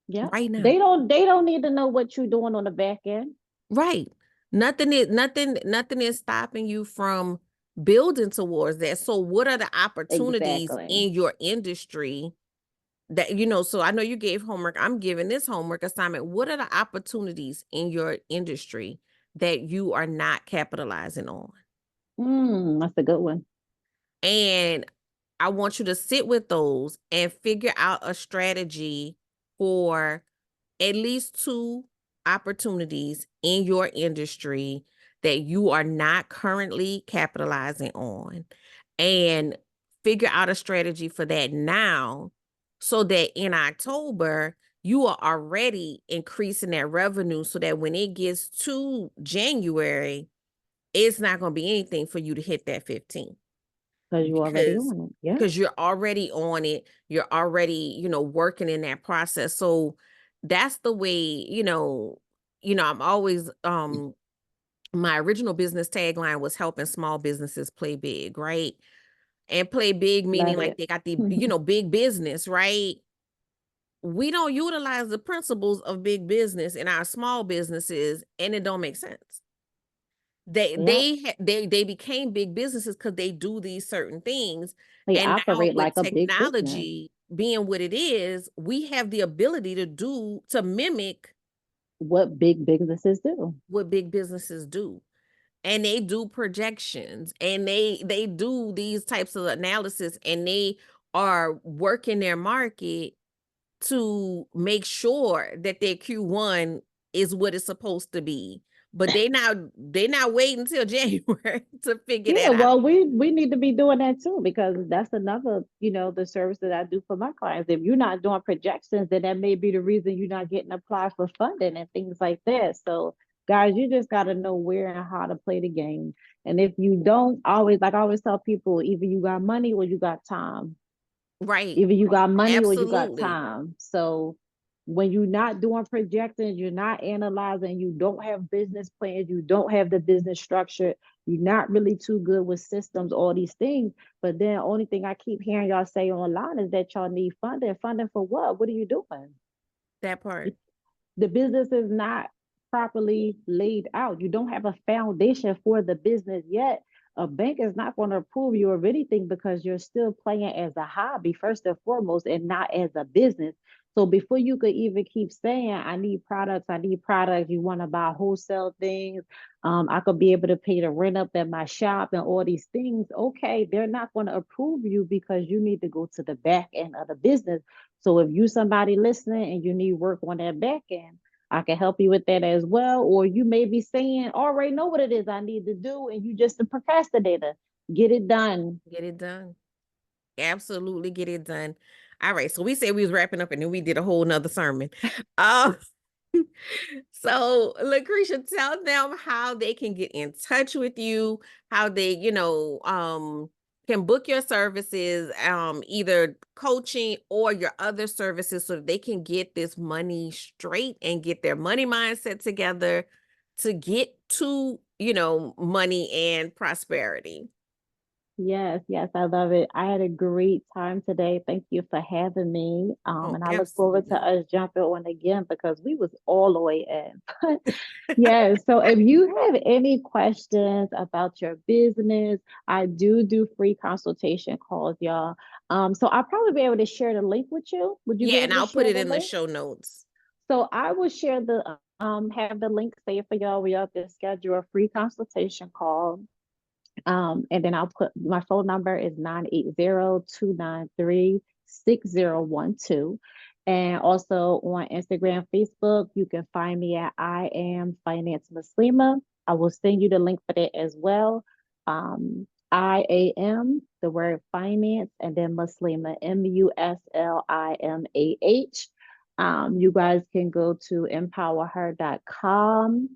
Yeah. right now. They don't need to know what you're doing on the back end. Right. Nothing is stopping you from building towards that. So what are the opportunities Exactly. in your industry that so I know you gave homework. I'm giving this homework assignment. What are the opportunities in your industry that you are not capitalizing on? That's a good one. And I want you to sit with those and figure out a strategy for at least two opportunities in your industry that you are not currently capitalizing on, and figure out a strategy for that now so that in October you are already increasing that revenue so that when it gets to January, it's not going to be anything for you to hit that 15 because you're already because on it. Yeah. you're already on it. You're already, working in that process. So that's the way, I'm always my original business tagline was helping small businesses play big, right? And play big meaning Love like it. they got the, big business, right? We don't utilize the principles of big business in our small businesses, and it don't make sense. They Yep. they ha- they became big businesses because they do these certain things, They and now operate with like a big business. technology being what it is, we have the ability to mimic What big businesses do. what big businesses do. And they do projections, and they do these types of analysis, and they are working their market to make sure that their Q1 is what it's supposed to be. But they not waiting until January to figure Yeah, that out. well, we need to be doing that too because that's another, the service that I do for my clients. If you're not doing projections, then that may be the reason you're not getting applied for funding and things like that. So, guys, you just got to know where and how to play the game. And if you don't, always, like I always tell people, either you got money or you got time. Right. Either you got money or you got Absolutely. time. So when you're not doing projections, you're not analyzing, you don't have business plans, you don't have the business structure, you're not really too good with systems, all these things. But then only thing I keep hearing y'all say online is that y'all need funding. Funding for what? What are you doing? That part. The business is not properly laid out. You don't have a foundation for the business yet. A bank is not going to approve you of anything because you're still playing as a hobby, first and foremost, and not as a business. So before you could even keep saying, I need products, you want to buy wholesale things, I could be able to pay the rent up at my shop and all these things. Okay, they're not going to approve you because you need to go to the back end of the business. So if you somebody listening and you need work on that back end, I can help you with that as well. Or you may be saying, I already know what it is I need to do, and you just a procrastinator. Get it done. Get it done. Absolutely get it done. All right. So we said we was wrapping up, and then we did a whole nother sermon. Um So, Lucretia, tell them how they can get in touch with you, how they, can book your services, either coaching or your other services so that they can get this money straight and get their money mindset together to get to, money and prosperity. Yes, yes, I love it. I had a great time today. Thank you for having me. Oh, And I look forward to absolutely. us jumping on again because we was all the way in. Yeah, so if you have any questions about your business, I do free consultation calls, y'all. So I'll probably be able to share the link with you. Would you be Yeah, and able to I'll put share it the in the link? show notes. So I will share the have the link saved for y'all where y'all can schedule a free consultation call. And then I'll put my phone number is 980-293-6012. And also on Instagram, Facebook, you can find me at I am Finance Muslima. I will send you the link for that as well. I am the word finance and then Muslima, Muslimah. You guys can go to empowerher.com.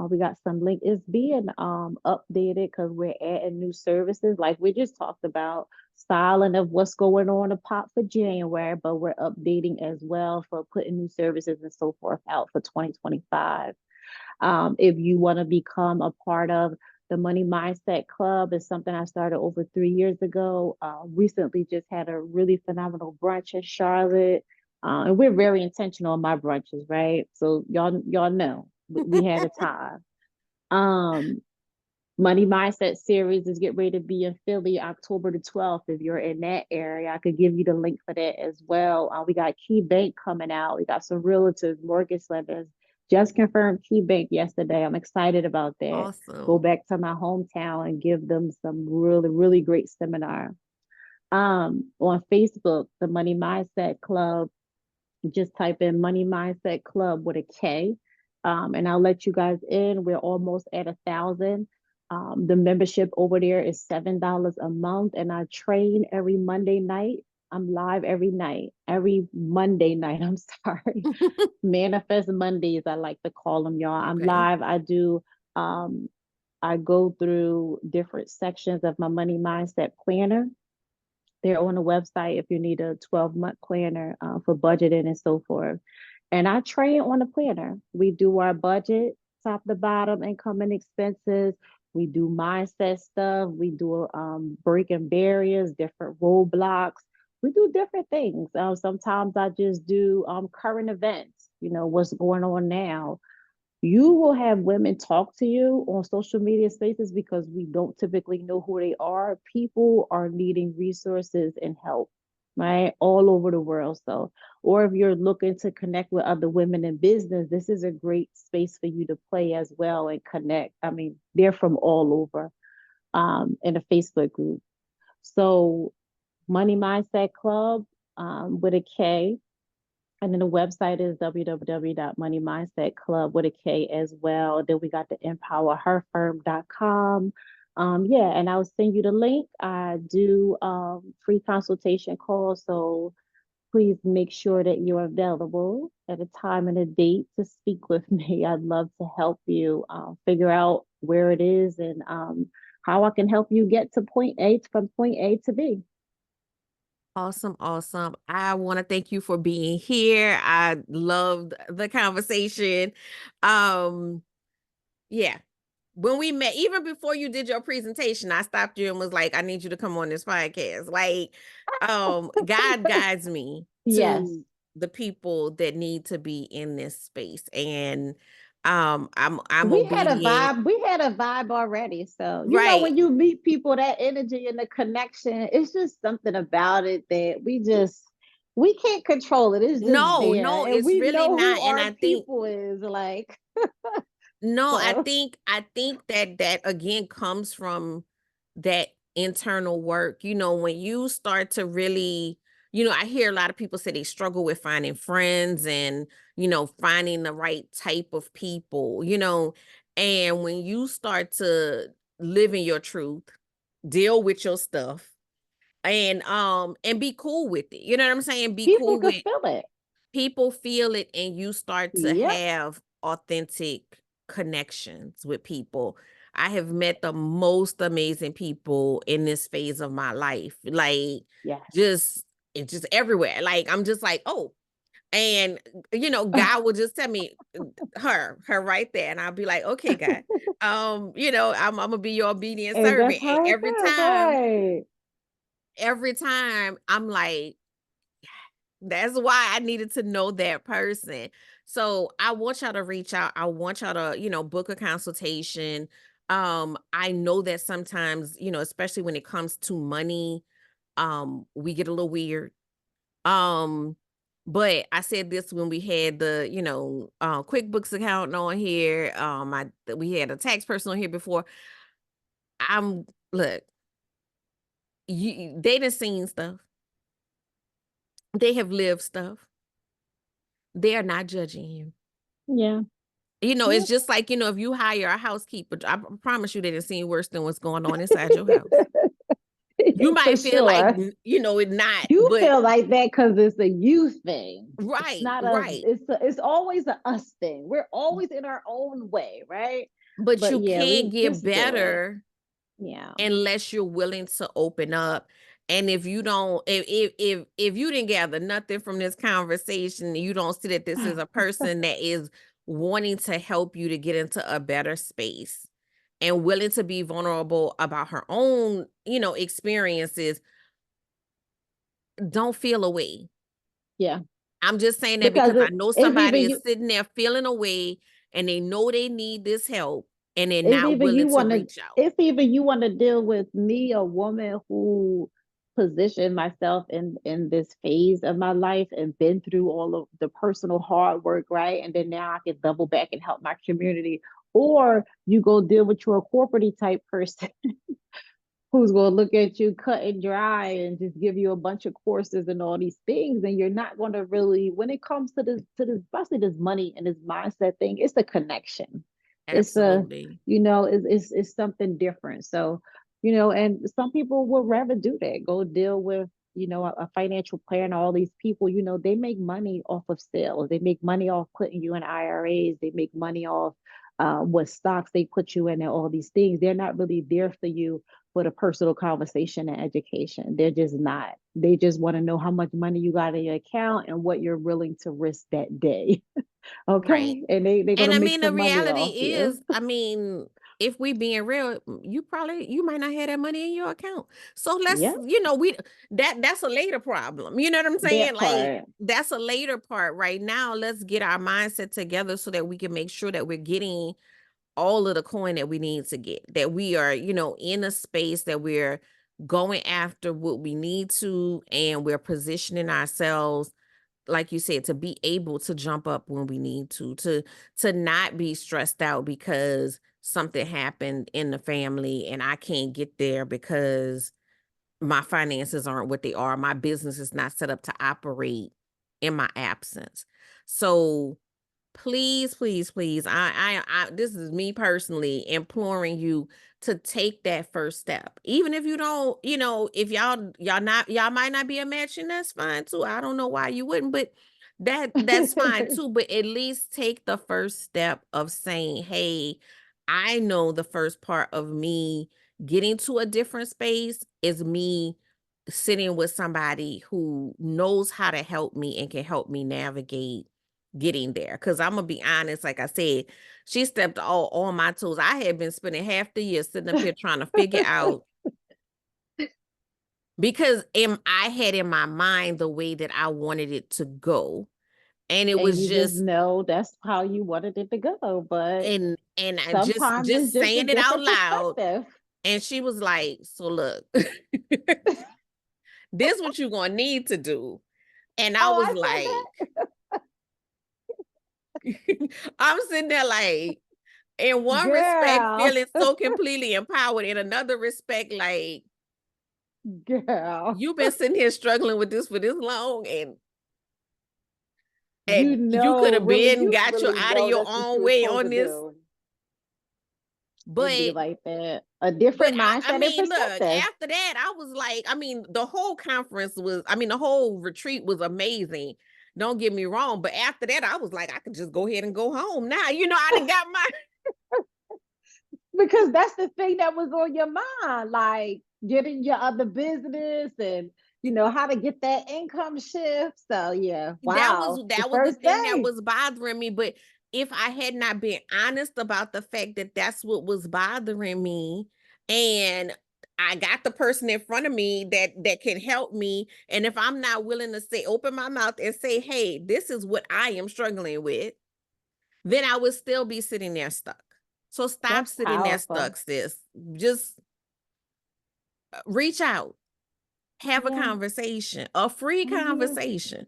We got some link. It's being updated because we're adding new services. Like we just talked about styling of what's going on the pot for January, but we're updating as well for putting new services and so forth out for 2025. If you want to become a part of the Money Mindset Club, is something I started over 3 years ago. Recently, just had a really phenomenal brunch in Charlotte, and we're very intentional on my brunches, right? So y'all know we had a time. Um, Money Mindset series is getting ready to be in Philly October the 12th. If you're in that area, I could give you the link for that as well. We got Key Bank coming out. We got some realtors, mortgage lenders. Just confirmed Key Bank yesterday. I'm excited about that. Go Awesome. back to my hometown and give them some really, really great seminar. On Facebook, the Money Mindset Club, Just type in Money Mindset Club with a K. And I'll let you guys in. We're almost at 1,000. The membership over there is $7 a month, and I train every Monday night. I'm live every night, every Monday night. I'm sorry. Manifest Mondays, I like to call them, y'all. I'm Okay. live. Um, I go through different sections of my money mindset planner. They're on the website if you need a 12-month planner for budgeting and so forth. And I train on the planner. We do our budget, top to bottom, income and expenses. We do mindset stuff. We do breaking barriers, different roadblocks. We do different things. Sometimes I just do current events, what's going on now. You will have women talk to you on social media spaces because we don't typically know who they are. People are needing resources and help, right? All over the world. So, or if you're looking to connect with other women in business, this is a great space for you to play as well and connect. I mean, they're from all over in a Facebook group. So, Money Mindset Club with a K, and then the website is www.moneymindsetclub with a K as well. Then we got the EmpowerHerFirm.com. Yeah, and I'll send you the link. I do free consultation calls, so please make sure that you're available at a time and a date to speak with me. I'd love to help you figure out where it is and how I can help you get to point A from point A to B. Awesome, awesome. I want to thank you for being here. I loved the conversation. Um, yeah. When we met, even before you did your presentation, I stopped you and was like, I need you to come on this podcast. Like, God guides me Yes. to the people that need to be in this space. And I'm obedient. We had a vibe already. So, Right. when you meet people, that energy and the connection, it's just something about it that we can't control it. It's just No, there. no, And it's we really know not. who And our I think people is like. no, So, I think that again comes from that internal work. When you start to really, I hear a lot of people say they struggle with finding friends and, finding the right type of people, and when you start to live in your truth, deal with your stuff and be cool with it. You know what I'm saying? Be people cool can with feel it. people feel it and you start to Yep. have authentic connections with people. I have met the most amazing people in this phase of my life. Like Yes. just it's just everywhere. Like I'm just like, oh, and God will just tell me her right there. And I'll be like, okay, God. I'm gonna be your obedient And servant. that's And how it goes, right? every time I'm like, that's why I needed to know that person. So I want y'all to reach out. I want y'all to, book a consultation. I know that sometimes, especially when it comes to money, we get a little weird. Um, but I said this when we had the, QuickBooks account on here. We had a tax person on here before. Look, they done seen stuff. They have lived stuff. They are not judging you. Yeah. It's Yep. just like, if you hire a housekeeper, I promise you they didn't see worse than what's going on inside your house. You For might feel like, sure. it not, You but feel like that because it's a you thing. It's right, not right. it's always a us thing. We're always in our own way, right? But But you yeah, can't we get just do it. better Yeah. unless you're willing to open up. And if you don't, if you didn't gather nothing from this conversation, you don't see that this is a person that is wanting to help you to get into a better space and willing to be vulnerable about her own, experiences, don't feel away. Yeah. I'm just saying that Because because I know it's somebody even is you sitting there feeling away and they know they need this help and they're it's not even you willing to want to reach out. it's even you want to deal with me, a woman who positioned myself in this phase of my life and been through all of the personal hard work, right? And then now I can double back and help my community. Or you go deal with your corporate type person who's going to look at you cut and dry and just give you a bunch of courses and all these things, and you're not going to really, when it comes to this especially this money and this mindset thing, it's a connection. It's a, Absolutely. it's something different. So, and some people would rather do that, go deal with, a financial planner. All these people, they make money off of sales, they make money off putting you in IRAs, they make money off what stocks they put you in, and all these things. They're not really there for you for the personal conversation and education. They're just not. They just want to know how much money you got in your account and what you're willing to risk that day. Right. Okay. And they're And gonna I make mean, the some money reality off you. is, I mean, if we being real, you might not have that money in your account. So let's, Yep. that's a later problem. You know what I'm saying? That Like part. that's a later part. Right now, let's get our mindset together so that we can make sure that we're getting all of the coin that we need to get, that we are, in a space that we're going after what we need to, and we're positioning ourselves, like you said, to be able to jump up when we need to not be stressed out because something happened in the family and I can't get there because my finances aren't what they are. My business is not set up to operate in my absence. So please, please, please. This is me personally imploring you to take that first step. Even if you don't, if y'all might not be a match, and that's fine too. I don't know why you wouldn't, but that's fine too. But at least take the first step of saying, "Hey, I know the first part of me getting to a different space is me sitting with somebody who knows how to help me and can help me navigate getting there." Because I'm gonna be honest, like I said, she stepped all on my toes. I had been spending half the year sitting up here trying to figure out, because I had in my mind the way that I wanted it to go. And it And was you just just, know that's how you wanted it to go. But and I just sometimes it's just just a saying it out different loud. perspective. And she was like, "So look, this what you gonna need to do." And I Oh, was I said like, that? I'm sitting there like, in one respect, Girl, feeling so completely empowered. In another respect, like, girl. you've been sitting here struggling with this for this long, and You you could know, have really, been you got you really out of know your that's what you own were way supposed to on this. do. It'd be But like that. A but different I mindset and mean, look, perspective. after that, I was like, I mean, the whole conference was, I mean, the whole retreat was amazing. Don't get me wrong, but after that, I was like, I could just go ahead and go home now. I done got my Because that's the thing that was on your mind, like getting your other business and how to get that income shift. So yeah, that was wow. The that was the first thing that day. was bothering me. But if I had not been honest about the fact that that's what was bothering me, and I got the person in front of me that can help me, and if I'm not willing to say, open my mouth and say, "Hey, this is what I am struggling with," then I would still be sitting there stuck. So stop That's sitting there powerful. stuck, sis. Just reach out, have a Yeah. conversation, a free I'm here. conversation.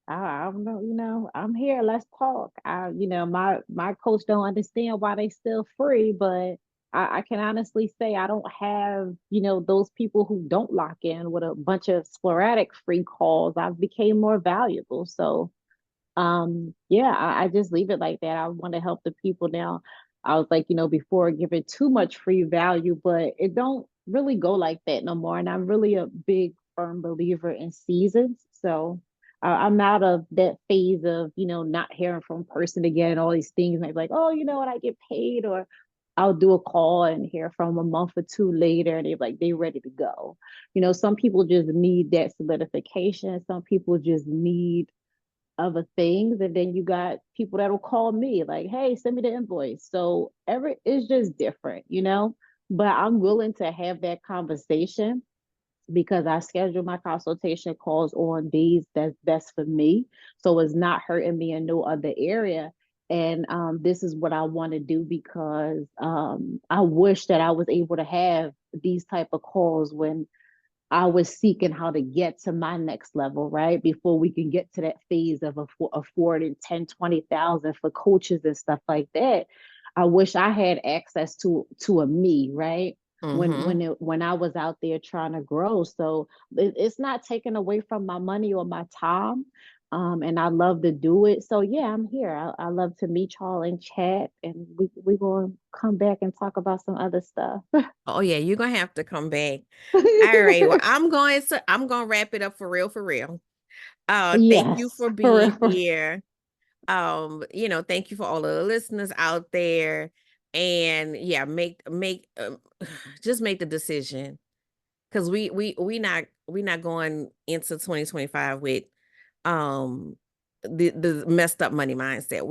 I don't know, I'm here. Let's talk. My coach don't understand why they still free, but I can honestly say I don't have, those people who don't lock in with a bunch of sporadic free calls. I've became more valuable. So yeah, I just leave it like that. I want to help the people now. I was like, before giving too much free value, but it don't really go like that no more. And I'm really a big firm believer in seasons. So I'm out of that phase of, not hearing from person again, all these things. Maybe like, oh, you know what, I get paid, or I'll do a call and hear from a month or two later, and they're like, they ready to go. Some people just need that solidification. Some people just need other things. And then you got people that'll call me like, hey, send me the invoice. So it's just different. But I'm willing to have that conversation because I schedule my consultation calls on days that's best for me. So it's not hurting me in no other area. And this is what I want to do because I wish that I was able to have these type of calls when I was seeking how to get to my next level, right? Before we can get to that phase of affording 10, 20,000 for coaches and stuff like that. I wish I had access to a me, right? Mm-hmm. when I was out there trying to grow. So it's not taken away from my money or my time. And I love to do it. So yeah, I'm here. I love to meet y'all and chat, and we gonna come back and talk about some other stuff. Oh yeah, you're gonna have to come back. All right. Well, I'm gonna wrap it up for real, for real. Thank you Yes, for for real. being here. Thank you for all of the listeners out there. And yeah, make just make the decision. Because we not going into 2025 with the messed up money mindset.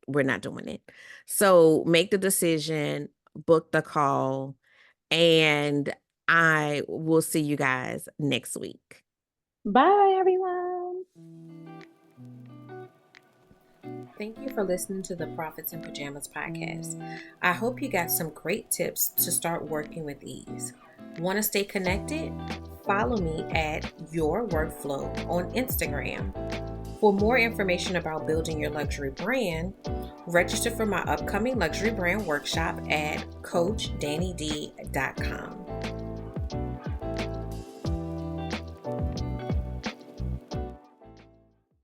We're not doing it. So make the decision, book the call, and I will see you guys next week. Bye, everyone. Thank you for listening to the Profits in Pajamas podcast. I hope you got some great tips to start working with ease. Want to stay connected? Follow me at Your Workflow on Instagram. For more information about building your luxury brand, register for my upcoming luxury brand workshop at CoachDannyD.com.